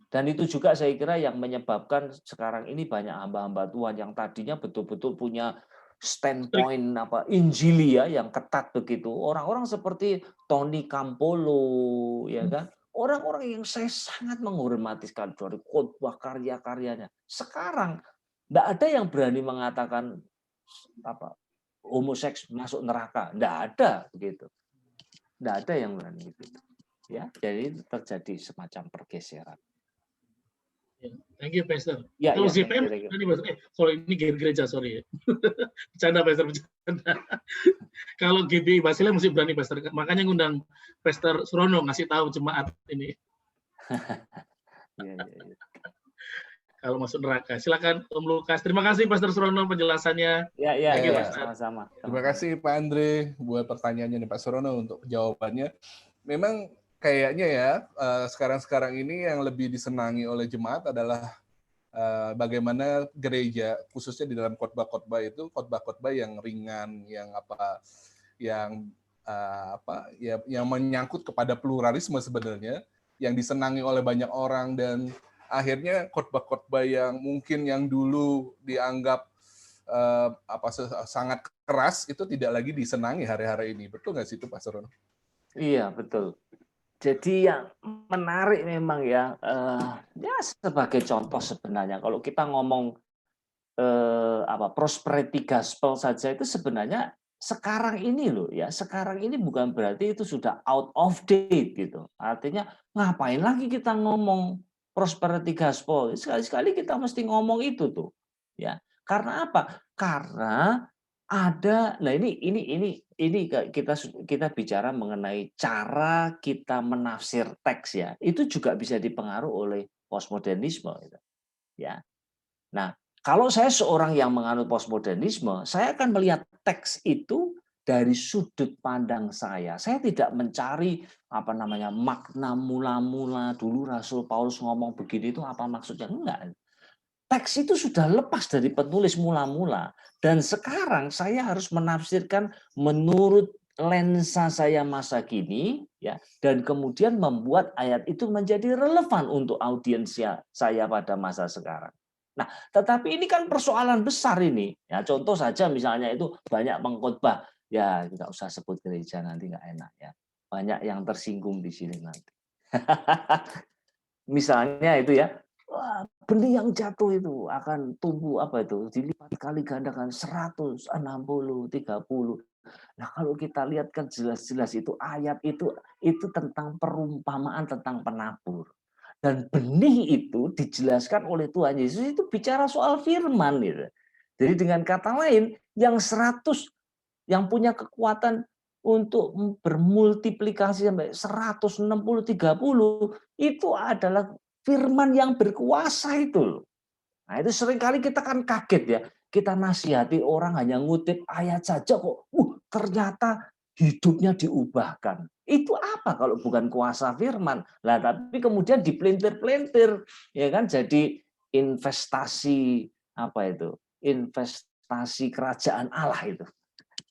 Dan itu juga saya kira yang menyebabkan sekarang ini banyak hamba-hamba Tuhan yang tadinya betul-betul punya standpoint Injili ya yang ketat begitu. Orang-orang seperti Tony Campolo ya kan. Orang-orang yang saya sangat menghormati sekali dari khotbah karya-karyanya. Sekarang tidak ada yang berani mengatakan homoseks masuk neraka, tidak ada begitu, tidak ada yang berani begitu, ya. Jadi terjadi semacam pergeseran. Thank you, Pastor. Ya, kalau ya, ZPM, sorry ini gereja, sorry ya. Bercanda, Pastor, bercanda. Kalau GBI Basile mesti berani, Pastor. Makanya ngundang Pastor Surono ngasih tahu jemaat ini. Ya. Kalau masuk neraka. Silakan Om Lukas. Terima kasih Pastor Surono penjelasannya. Ya, sama-sama. Terima kasih Pak Andre buat pertanyaannya nih Pak Surono untuk jawabannya. Memang kayaknya ya sekarang-sekarang ini yang lebih disenangi oleh jemaat adalah bagaimana gereja khususnya di dalam khotbah-khotbah itu khotbah-khotbah yang ringan, yang menyangkut kepada pluralisme sebenarnya, yang disenangi oleh banyak orang, dan akhirnya khotbah-khotbah yang mungkin yang dulu dianggap sangat keras itu tidak lagi disenangi hari-hari ini. Betul nggak sih itu Pak Surono? Iya, betul. Jadi yang menarik memang ya, ya sebagai contoh sebenarnya kalau kita ngomong prosperity gospel saja itu sebenarnya sekarang ini loh ya, sekarang ini bukan berarti itu sudah out of date gitu. Artinya ngapain lagi kita ngomong prosperity gospel? Sekali-sekali kita mesti ngomong itu tuh. Ya. Karena apa? Karena ada, nah ini kita bicara mengenai cara kita menafsir teks ya. Itu juga bisa dipengaruhi oleh postmodernisme gitu. Ya. Nah, kalau saya seorang yang menganut postmodernisme, saya akan melihat teks itu dari sudut pandang saya. Saya tidak mencari makna mula-mula dulu Rasul Paulus ngomong begini itu apa maksudnya, enggak. Teks itu sudah lepas dari penulis mula-mula dan sekarang saya harus menafsirkan menurut lensa saya masa kini ya, dan kemudian membuat ayat itu menjadi relevan untuk audiens saya pada masa sekarang. Nah, tetapi ini kan persoalan besar ini. Ya, contoh saja misalnya itu banyak pengkhotbah, ya tidak usah sebut gereja nanti nggak enak ya. Banyak yang tersinggung di sini nanti. Misalnya itu ya, wah, benih yang jatuh itu akan tumbuh dilipat kali gandakan 100, 60, 30. Nah, kalau kita lihat kan jelas-jelas itu ayat itu tentang perumpamaan tentang penabur. Dan benih itu dijelaskan oleh Tuhan Yesus itu bicara soal firman gitu. Jadi dengan kata lain, yang 100 yang punya kekuatan untuk bermultiplikasi sampai 160, 30 itu adalah firman yang berkuasa itu. Nah, itu seringkali kita kan kaget ya. Kita nasihati orang hanya ngutip ayat saja kok. Ternyata hidupnya diubahkan. Itu apa kalau bukan kuasa firman? Lah, tapi kemudian dipelintir-pelintir ya kan jadi investasi investasi kerajaan Allah itu.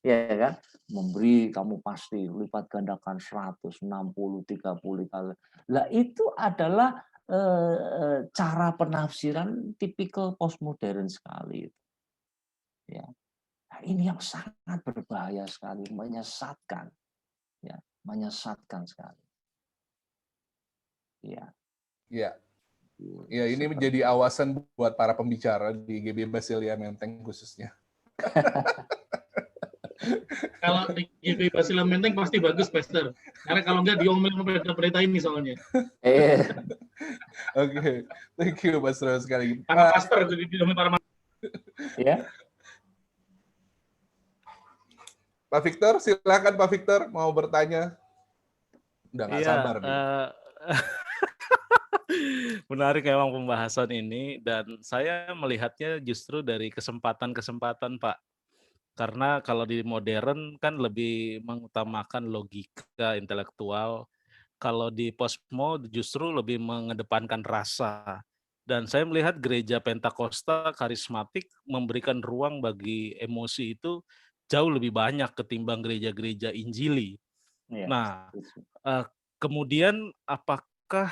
Ya kan? Memberi kamu pasti lipat gandakan 160, 30 kali. Lah itu adalah cara penafsiran tipikal postmodern sekali. Ya. Nah, ini yang sangat berbahaya sekali, menyesatkan. Ya, menyesatkan sekali. Ya. Ya. Ya, ini menjadi awasan buat para pembicara di GB Basilia Menteng khususnya. Kalau di GB Basilia Menteng pasti bagus, Pastor. Karena kalau enggak diomelin pendeta ini soalnya. Oke, thank you Pastor sekali. Karena pastor itu diomelin para ya. Pak Victor, silakan Pak Victor mau bertanya. Udah nggak sabar nih. Menarik memang pembahasan ini dan saya melihatnya justru dari kesempatan-kesempatan Pak. Karena kalau di modern kan lebih mengutamakan logika intelektual, kalau di postmo justru lebih mengedepankan rasa. Dan saya melihat gereja Pentakosta karismatik memberikan ruang bagi emosi itu jauh lebih banyak ketimbang gereja-gereja Injili. Ya. Nah, kemudian apakah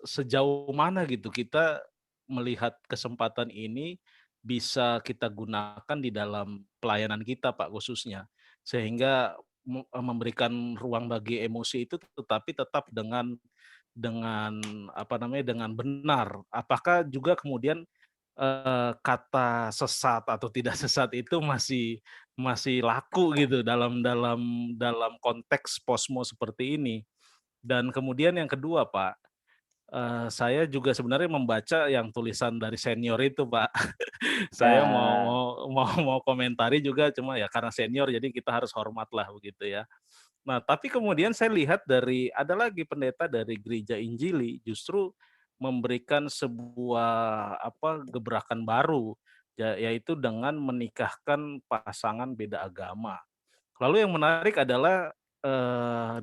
sejauh mana gitu kita melihat kesempatan ini bisa kita gunakan di dalam pelayanan kita Pak khususnya, sehingga memberikan ruang bagi emosi itu tetapi tetap dengan dengan benar. Apakah juga kemudian kata sesat atau tidak sesat itu masih laku gitu dalam konteks posmo seperti ini. Dan kemudian yang kedua Pak, saya juga sebenarnya membaca yang tulisan dari senior itu Pak. Saya mau komentari juga cuma ya karena senior jadi kita harus hormatlah begitu ya. Nah, tapi kemudian saya lihat ada lagi pendeta dari gereja Injili justru memberikan sebuah gebrakan baru yaitu dengan menikahkan pasangan beda agama. Lalu yang menarik adalah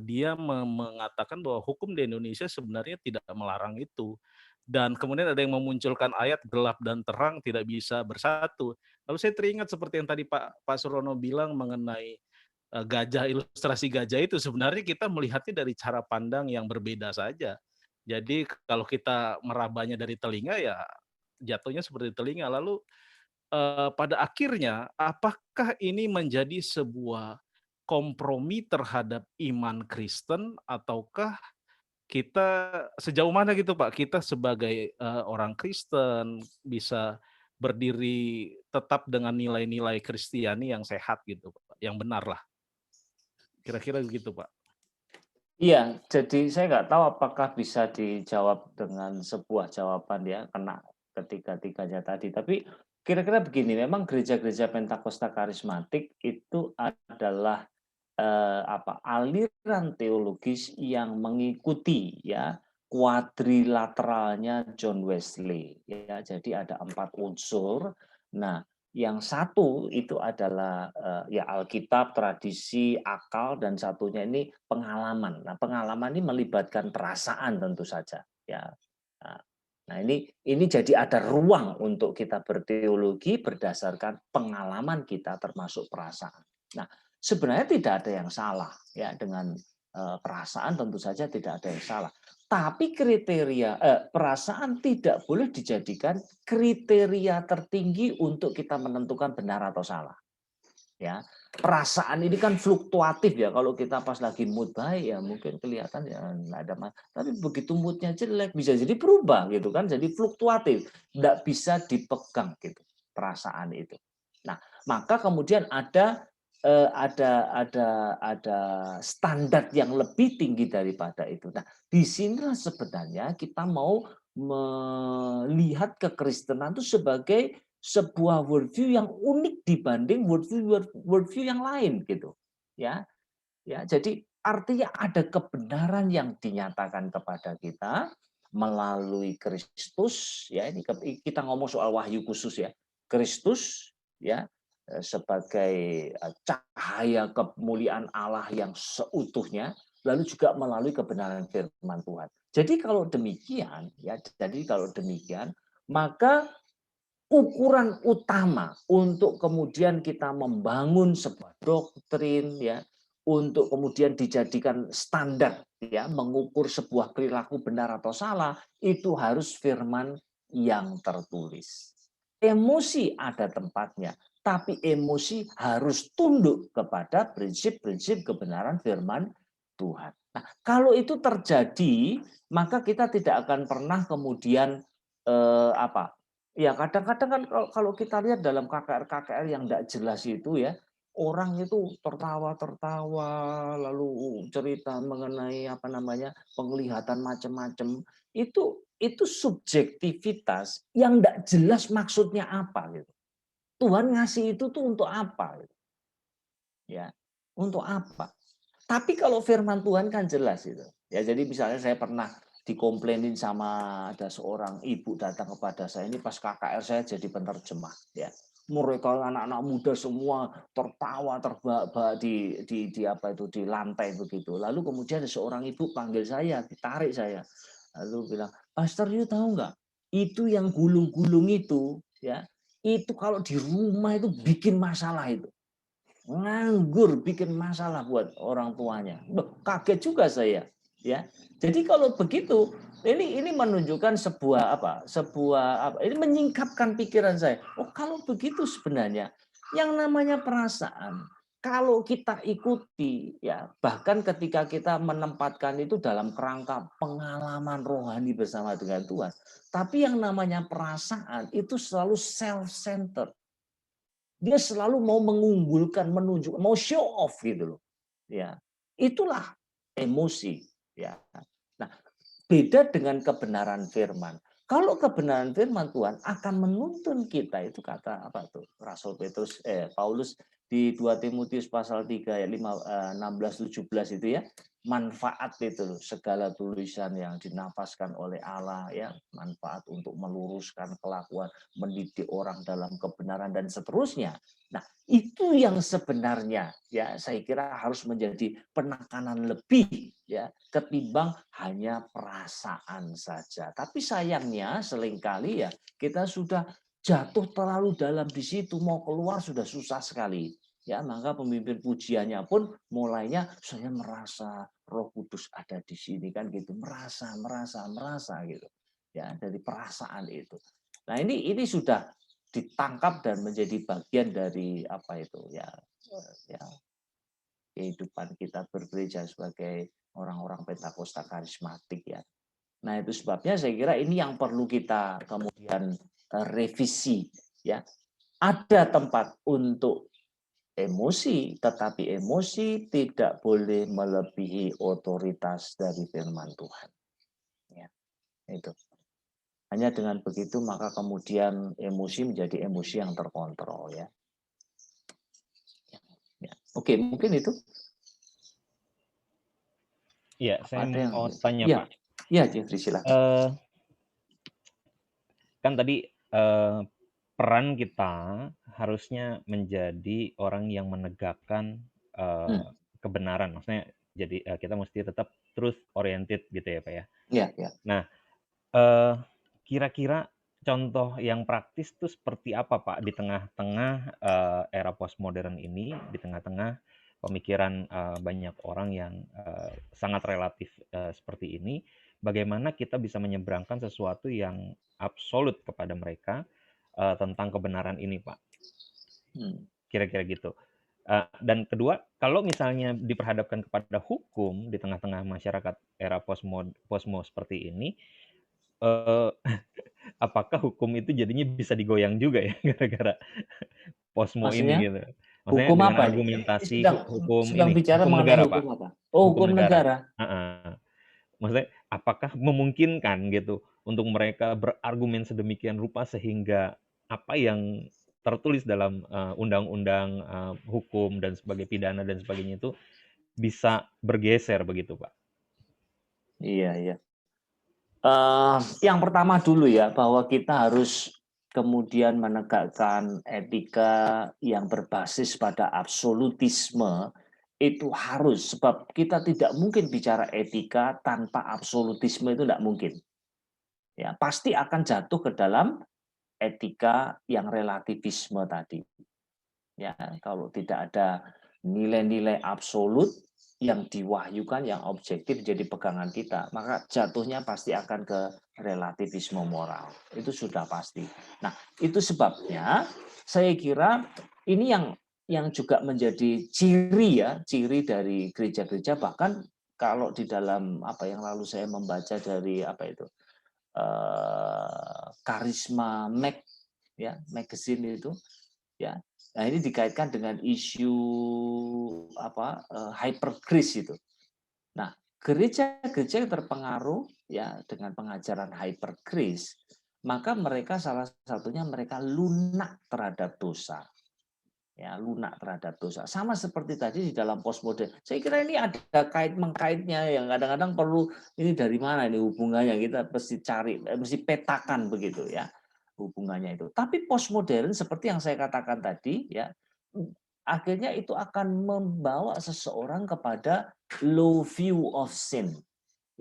dia mengatakan bahwa hukum di Indonesia sebenarnya tidak melarang itu. Dan kemudian ada yang memunculkan ayat gelap dan terang tidak bisa bersatu. Lalu saya teringat seperti yang tadi Pak Surono bilang mengenai gajah, ilustrasi gajah itu sebenarnya kita melihatnya dari cara pandang yang berbeda saja. Jadi kalau kita merabanya dari telinga ya jatuhnya seperti telinga. Lalu pada akhirnya apakah ini menjadi sebuah kompromi terhadap iman Kristen ataukah kita sejauh mana gitu Pak kita sebagai orang Kristen bisa berdiri tetap dengan nilai-nilai Kristiani yang sehat gitu, Pak, yang benar lah. Kira-kira begitu, Pak. Iya, jadi saya nggak tahu apakah bisa dijawab dengan sebuah jawaban ya, kena ketiga-tiganya tadi. Tapi kira-kira begini, memang gereja-gereja Pentakosta karismatik itu adalah aliran teologis yang mengikuti ya kuadrilateralnya John Wesley ya. Jadi ada 4 unsur. Nah, yang satu itu adalah ya Alkitab, tradisi, akal, dan satunya ini pengalaman. Nah, pengalaman ini melibatkan perasaan tentu saja ya. Nah, ini jadi ada ruang untuk kita berteologi berdasarkan pengalaman kita termasuk perasaan. Nah, sebenarnya tidak ada yang salah ya dengan perasaan, tentu saja tidak ada yang salah. Tapi kriteria perasaan tidak boleh dijadikan kriteria tertinggi untuk kita menentukan benar atau salah. Ya, perasaan ini kan fluktuatif ya. Kalau kita pas lagi mood baik ya mungkin kelihatan ya nggak ada masalah. Tapi begitu moodnya jelek bisa jadi berubah gitu kan. Jadi fluktuatif, nggak bisa dipegang gitu perasaan itu. Nah, maka kemudian ada standar yang lebih tinggi daripada itu. Nah, di sinilah sebenarnya kita mau melihat kekristenan itu sebagai sebuah worldview yang unik dibanding worldview yang lain gitu. Ya. Ya, jadi artinya ada kebenaran yang dinyatakan kepada kita melalui Kristus ya. Ini kita ngomong soal wahyu khusus ya. Kristus ya sebagai cahaya kemuliaan Allah yang seutuhnya, lalu juga melalui kebenaran firman Tuhan. Jadi kalau demikian maka ukuran utama untuk kemudian kita membangun sebuah doktrin ya, untuk kemudian dijadikan standar ya, mengukur sebuah perilaku benar atau salah, itu harus firman yang tertulis. Emosi ada tempatnya, tapi emosi harus tunduk kepada prinsip-prinsip kebenaran firman Tuhan. Nah, kalau itu terjadi, maka kita tidak akan pernah kemudian ya kadang-kadang kan kalau kita lihat dalam KKR yang tidak jelas itu ya, orang itu tertawa-tertawa lalu cerita mengenai penglihatan macam-macam. Itu subjektivitas yang tidak jelas maksudnya apa gitu. Tuhan ngasih itu tuh untuk apa gitu. Ya, untuk apa? Tapi kalau firman Tuhan kan jelas itu. Ya, jadi misalnya saya pernah dikomplainin sama ada seorang ibu datang kepada saya ini pas KKR saya jadi penerjemah ya. Mereka anak-anak muda semua tertawa terbahak-bahak di lantai begitu. Lalu kemudian ada seorang ibu panggil saya, ditarik saya. Lalu bilang, "Pastor, you tahu nggak? Itu yang gulung-gulung itu ya, itu kalau di rumah itu bikin masalah itu. Nganggur bikin masalah buat orang tuanya." Kaget juga saya ya. Jadi kalau begitu ini menunjukkan ini menyingkapkan pikiran saya. Oh, kalau begitu sebenarnya yang namanya perasaan kalau kita ikuti ya, bahkan ketika kita menempatkan itu dalam kerangka pengalaman rohani bersama dengan Tuhan, tapi yang namanya perasaan itu selalu self-centered. Dia selalu mau mengunggulkan, menunjukkan, mau show off gitu loh. Ya. Itulah emosi, ya. Nah, beda dengan kebenaran firman. Kalau kebenaran firman Tuhan akan menuntun kita, itu kata Rasul Paulus di 2 Timotius pasal 3 ayat 16-17 itu ya. Manfaat itu loh, segala tulisan yang dinafaskan oleh Allah ya, manfaat untuk meluruskan kelakuan, mendidik orang dalam kebenaran dan seterusnya. Nah, itu yang sebenarnya ya saya kira harus menjadi penekanan lebih ya ketimbang hanya perasaan saja. Tapi sayangnya seringkali ya kita sudah jatuh terlalu dalam di situ, mau keluar sudah susah sekali. Ya, maka pemimpin pujiannya pun mulainya saya merasa Roh Kudus ada di sini kan gitu, merasa gitu. Ya, dari perasaan itu. Nah, ini sudah ditangkap dan menjadi bagian dari ya kehidupan kita bergereja sebagai orang-orang Pentakosta karismatik ya. Nah, itu sebabnya saya kira ini yang perlu kita kemudian revisi ya. Ada tempat untuk emosi, tetapi emosi tidak boleh melebihi otoritas dari firman Tuhan. Ya, itu. Hanya dengan begitu maka kemudian emosi menjadi emosi yang terkontrol, ya. Ya. Oke, mungkin itu. Iya, saya Ada yang mau tanya, ya, Pak. ya, Jeffrey, silakan. Kan tadi peran kita harusnya menjadi orang yang menegakkan kebenaran, maksudnya jadi kita mesti tetap truth oriented gitu ya, Pak ya. Ya, ya. Nah, kira-kira contoh yang praktis itu seperti apa, Pak, di tengah-tengah era postmodern ini, di tengah-tengah pemikiran banyak orang yang sangat relatif seperti ini, bagaimana kita bisa menyeberangkan sesuatu yang absolut kepada mereka tentang kebenaran ini, Pak? Kira-kira gitu. Dan kedua, kalau misalnya diperhadapkan kepada hukum di tengah-tengah masyarakat era postmo seperti ini, apakah hukum itu jadinya bisa digoyang juga ya gara-gara postmo ini Maksudnya? gitu? Maksudnya Hukum dengan apa ini? argumentasi Sedang ini, bicara hukum mengenai negara, hukum Pak. apa? Oh, hukum negara. Maksudnya apakah memungkinkan gitu untuk mereka berargumen sedemikian rupa sehingga apa yang tertulis dalam undang-undang hukum dan sebagai pidana dan sebagainya itu bisa bergeser begitu, Pak? Iya, iya. Yang pertama dulu ya, bahwa kita harus kemudian menegakkan etika yang berbasis pada absolutisme, itu harus, sebab kita tidak mungkin bicara etika tanpa absolutisme, itu tidak mungkin. Ya, pasti akan jatuh ke dalam etika yang relativisme tadi. Ya, kalau tidak ada nilai-nilai absolut yang diwahyukan, yang objektif jadi pegangan kita, maka jatuhnya pasti akan ke relativisme moral. Itu sudah pasti. Nah, itu sebabnya saya kira ini yang juga menjadi ciri dari gereja-gereja, bahkan kalau di dalam apa yang lalu saya membaca dari apa itu Karisma magazine itu, ya. Nah, ini dikaitkan dengan isu hypergrace itu. Nah, gereja-gereja yang terpengaruh ya dengan pengajaran hypergrace, maka mereka salah satunya mereka lunak terhadap dosa. Ya, lunak terhadap dosa. Sama seperti tadi di dalam postmodern. Saya kira ini ada mengkaitnya yang kadang-kadang perlu ini dari mana ini hubungannya, kita mesti cari, mesti petakan begitu ya hubungannya itu. Tapi postmodern seperti yang saya katakan tadi ya, akhirnya itu akan membawa seseorang kepada low view of sin.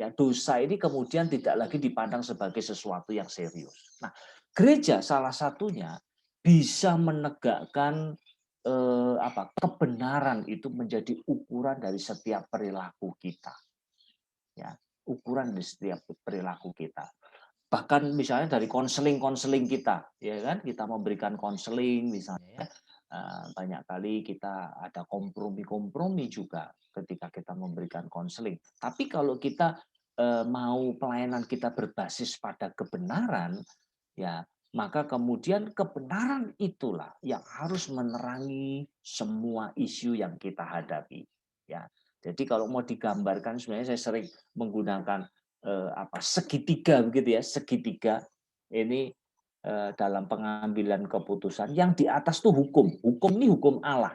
Ya, dosa ini kemudian tidak lagi dipandang sebagai sesuatu yang serius. Nah, gereja salah satunya bisa menegakkan kebenaran itu menjadi ukuran dari setiap perilaku kita. Ya, ukuran dari setiap perilaku kita. Bahkan misalnya dari konseling kita, ya kan, kita memberikan konseling misalnya, banyak kali kita ada kompromi juga ketika kita memberikan konseling. Tapi kalau kita mau pelayanan kita berbasis pada kebenaran, ya maka kemudian kebenaran itulah yang harus menerangi semua isu yang kita hadapi. Ya, jadi kalau mau digambarkan, sebenarnya saya sering menggunakan segitiga begitu ya, segitiga ini dalam pengambilan keputusan. Yang di atas tuh hukum ini hukum Allah,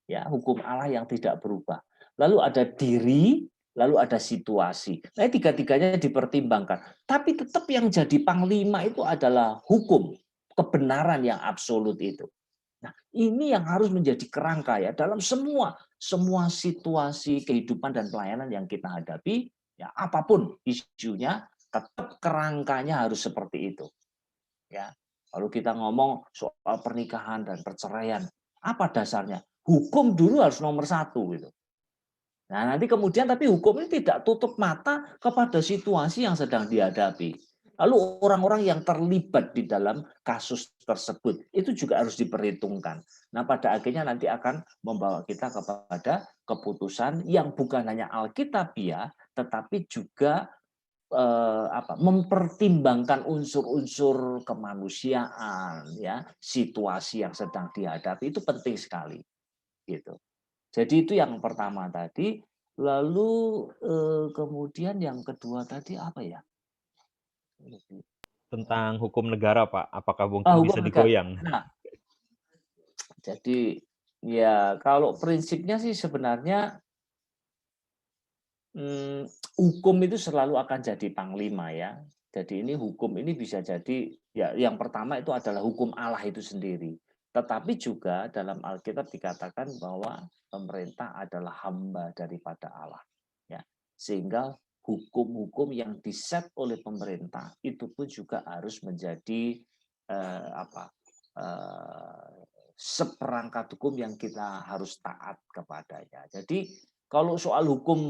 ya, hukum Allah yang tidak berubah. Lalu ada diri, lalu ada situasi. Nah, tiga-tiganya dipertimbangkan. Tapi tetap yang jadi panglima itu adalah hukum, kebenaran yang absolut itu. Nah, ini yang harus menjadi kerangka ya dalam semua situasi kehidupan dan pelayanan yang kita hadapi, ya apapun isunya, tetap kerangkanya harus seperti itu. Ya. Lalu kita ngomong soal pernikahan dan perceraian, apa dasarnya? Hukum dulu harus nomor 1 gitu. Nah, nanti kemudian tapi hukum ini tidak tutup mata kepada situasi yang sedang dihadapi. Lalu orang-orang yang terlibat di dalam kasus tersebut itu juga harus diperhitungkan. Nah, pada akhirnya nanti akan membawa kita kepada keputusan yang bukan hanya alkitabiah, tetapi juga mempertimbangkan unsur-unsur kemanusiaan, ya, situasi yang sedang dihadapi itu penting sekali, gitu. Jadi itu yang pertama tadi. Lalu kemudian yang kedua tadi apa ya? Tentang hukum negara, Pak. Apakah mungkin bisa Hukum negara. digoyang? Nah, jadi ya kalau prinsipnya sih sebenarnya hukum itu selalu akan jadi panglima ya. Jadi ini hukum ini bisa jadi ya yang pertama itu adalah hukum Allah itu sendiri. Tetapi juga dalam Alkitab dikatakan bahwa pemerintah adalah hamba daripada Allah. Ya. Sehingga hukum-hukum yang diset oleh pemerintah itu pun juga harus menjadi seperangkat hukum yang kita harus taat kepadanya. Jadi kalau soal hukum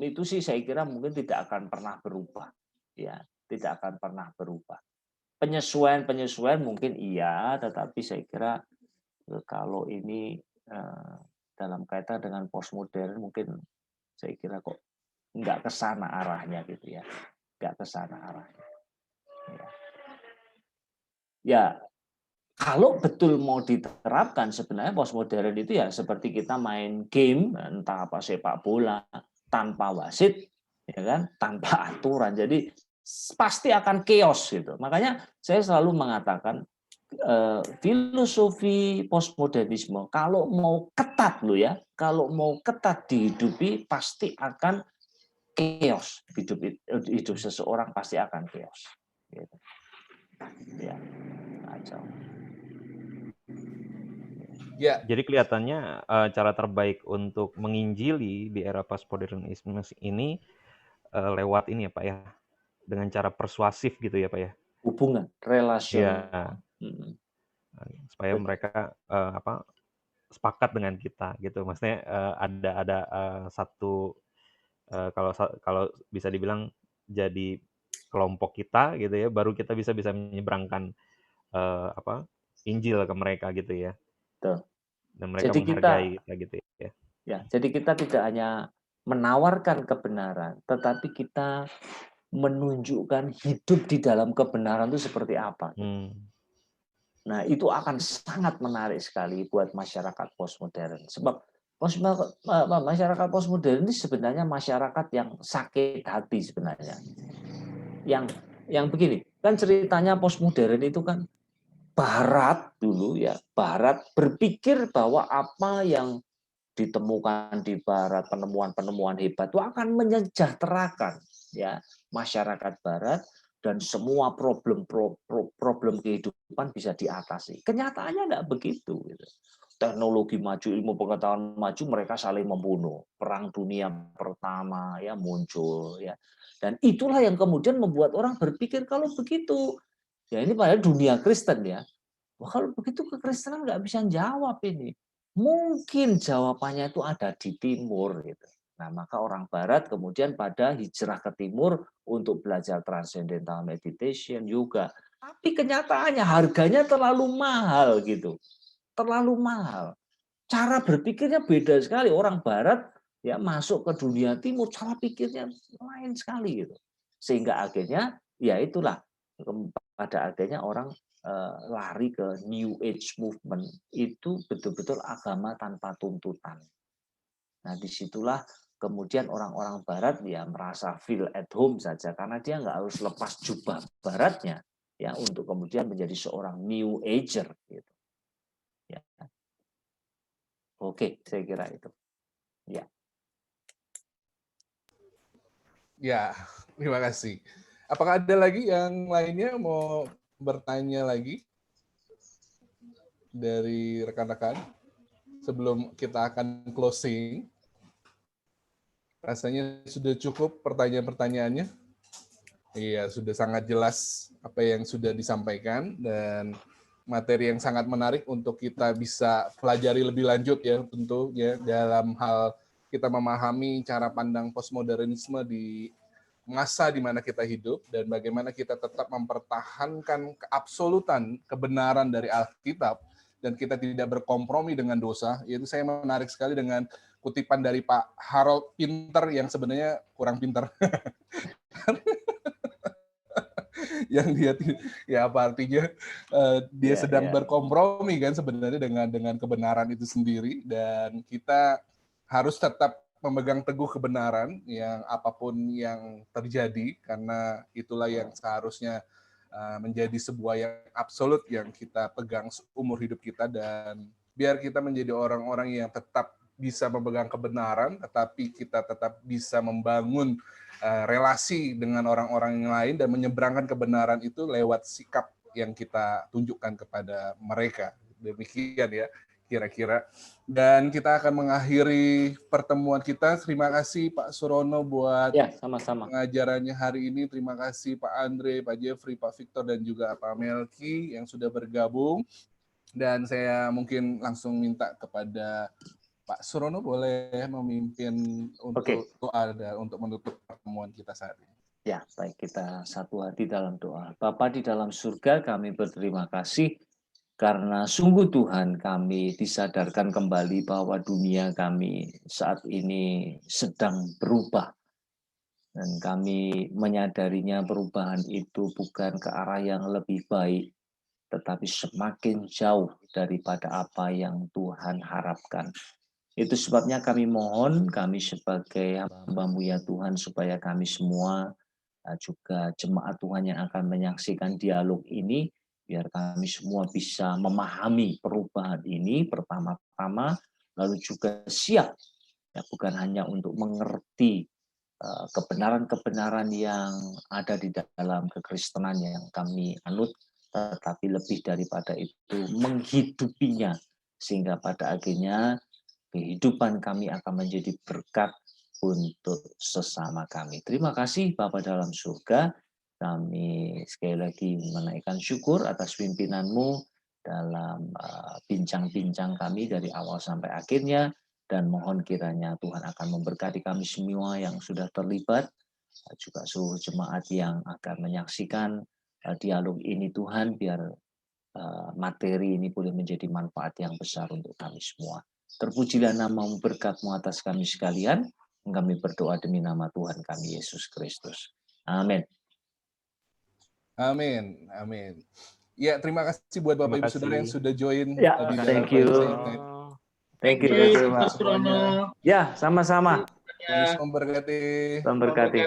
itu sih saya kira mungkin tidak akan pernah berubah, ya, tidak akan pernah berubah. Penyesuaian mungkin iya, tetapi saya kira kalau ini dalam kaitan dengan postmodern mungkin saya kira kok nggak ke sana arahnya gitu ya, nggak ke sana arahnya. Ya, kalau betul mau diterapkan sebenarnya postmodern itu ya seperti kita main game entah apa sepak bola tanpa wasit, ya kan, tanpa aturan. Jadi pasti akan chaos gitu. Makanya saya selalu mengatakan filosofi postmodernisme kalau mau ketat loh ya, kalau mau ketat dihidupi pasti akan chaos. Hidup seseorang pasti akan chaos. Gitu. Ya, kacau. Ya. Jadi kelihatannya cara terbaik untuk menginjili di era postmodernisme ini lewat ini ya Pak ya, dengan cara persuasif gitu ya Pak ya. Hubungan, relasional. Ya. Supaya mereka sepakat dengan kita gitu. Maksudnya ada satu kalau bisa dibilang jadi kelompok kita gitu ya, baru kita bisa menyeberangkan Injil ke mereka gitu ya. Betul. Dan mereka jadi menghargai kita gitu ya. Ya, jadi kita tidak hanya menawarkan kebenaran, tetapi kita menunjukkan hidup di dalam kebenaran itu seperti apa. Nah, itu akan sangat menarik sekali buat masyarakat postmodern. Sebab masyarakat postmodern ini sebenarnya masyarakat yang sakit hati sebenarnya. Yang begini, kan ceritanya postmodern itu kan Barat dulu ya, Barat berpikir bahwa apa yang ditemukan di Barat, penemuan-penemuan hebat itu akan menyejahterakan ya masyarakat Barat dan semua problem kehidupan bisa diatasi. Kenyataannya tidak begitu. Gitu. Teknologi maju, ilmu pengetahuan maju, mereka saling membunuh. Perang Dunia Pertama ya muncul ya, dan itulah yang kemudian membuat orang berpikir kalau begitu ya ini padahal dunia Kristen ya. Wah, kalau begitu kekristenan nggak bisa jawab ini. Mungkin jawabannya itu ada di timur gitu. Nah, maka orang barat kemudian pada hijrah ke timur untuk belajar transcendental meditation juga. Tapi kenyataannya harganya terlalu mahal gitu. Terlalu mahal. Cara berpikirnya beda sekali. Orang barat ya masuk ke dunia timur cara pikirnya lain sekali gitu. Sehingga akhirnya ya itulah pada akhirnya orang lari ke New Age movement, itu betul-betul agama tanpa tuntutan. Nah, disitulah kemudian orang-orang Barat ya merasa feel at home saja karena dia nggak harus lepas jubah Baratnya ya untuk kemudian menjadi seorang New Ager gitu. Ya. Oke, saya kira itu. Ya. Ya, terima kasih. Apakah ada lagi yang lainnya mau bertanya lagi dari rekan-rekan sebelum kita akan closing? Rasanya sudah cukup pertanyaan-pertanyaannya. Iya, sudah sangat jelas apa yang sudah disampaikan dan materi yang sangat menarik untuk kita bisa pelajari lebih lanjut ya tentu ya dalam hal kita memahami cara pandang postmodernisme di masa di mana kita hidup dan bagaimana kita tetap mempertahankan keabsolutan kebenaran dari Alkitab dan kita tidak berkompromi dengan dosa. Itu saya menarik sekali dengan kutipan dari Pak Harold Pinter yang sebenarnya kurang pinter. yang dia ya apa artinya dia sedang Ya. berkompromi kan sebenarnya dengan kebenaran itu sendiri, dan kita harus tetap memegang teguh kebenaran yang apapun yang terjadi, karena itulah yang seharusnya menjadi sebuah yang absolut yang kita pegang seumur hidup kita, dan biar kita menjadi orang-orang yang tetap bisa memegang kebenaran, tetapi kita tetap bisa membangun relasi dengan orang-orang yang lain dan menyeberangkan kebenaran itu lewat sikap yang kita tunjukkan kepada mereka. Demikian ya kira-kira. Dan kita akan mengakhiri pertemuan kita. Terima kasih Pak Surono buat Ya, sama-sama. pengajarannya hari ini. Terima kasih Pak Andre, Pak Jeffrey, Pak Victor, dan juga Pak Melki yang sudah bergabung. Dan saya mungkin langsung minta kepada Pak Surono boleh memimpin untuk doa dan untuk menutup pertemuan kita saat ini. Ya, baik, kita satu hati dalam doa. Bapa di dalam surga, kami berterima kasih karena sungguh Tuhan kami disadarkan kembali bahwa dunia kami saat ini sedang berubah. Dan kami menyadarinya perubahan itu bukan ke arah yang lebih baik, tetapi semakin jauh daripada apa yang Tuhan harapkan. Itu sebabnya kami mohon, kami sebagai hamba-Mu ya Tuhan, supaya kami semua juga jemaat Tuhan yang akan menyaksikan dialog ini, biar kami semua bisa memahami perubahan ini pertama-tama, lalu juga siap, ya, bukan hanya untuk mengerti kebenaran-kebenaran yang ada di dalam kekristenan yang kami anut, tetapi lebih daripada itu menghidupinya, sehingga pada akhirnya kehidupan kami akan menjadi berkat untuk sesama kami. Terima kasih Bapa dalam surga. Kami sekali lagi menaikkan syukur atas pimpinan-Mu dalam bincang-bincang kami dari awal sampai akhirnya, dan mohon kiranya Tuhan akan memberkati kami semua yang sudah terlibat, juga seluruh jemaat yang akan menyaksikan dialog ini Tuhan, biar materi ini boleh menjadi manfaat yang besar untuk kami semua. Terpujilah nama-Mu, berkat-Mu atas kami sekalian. Kami berdoa demi nama Tuhan kami Yesus Kristus. Amin. Amin. Amin. Ya, terima kasih buat Bapak Ibu Saudara yang sudah join Ya, di dalam thank you. Thank you. Mas Surono. Ya, sama-sama. Tuhan Yesus memberkati. Memberkati.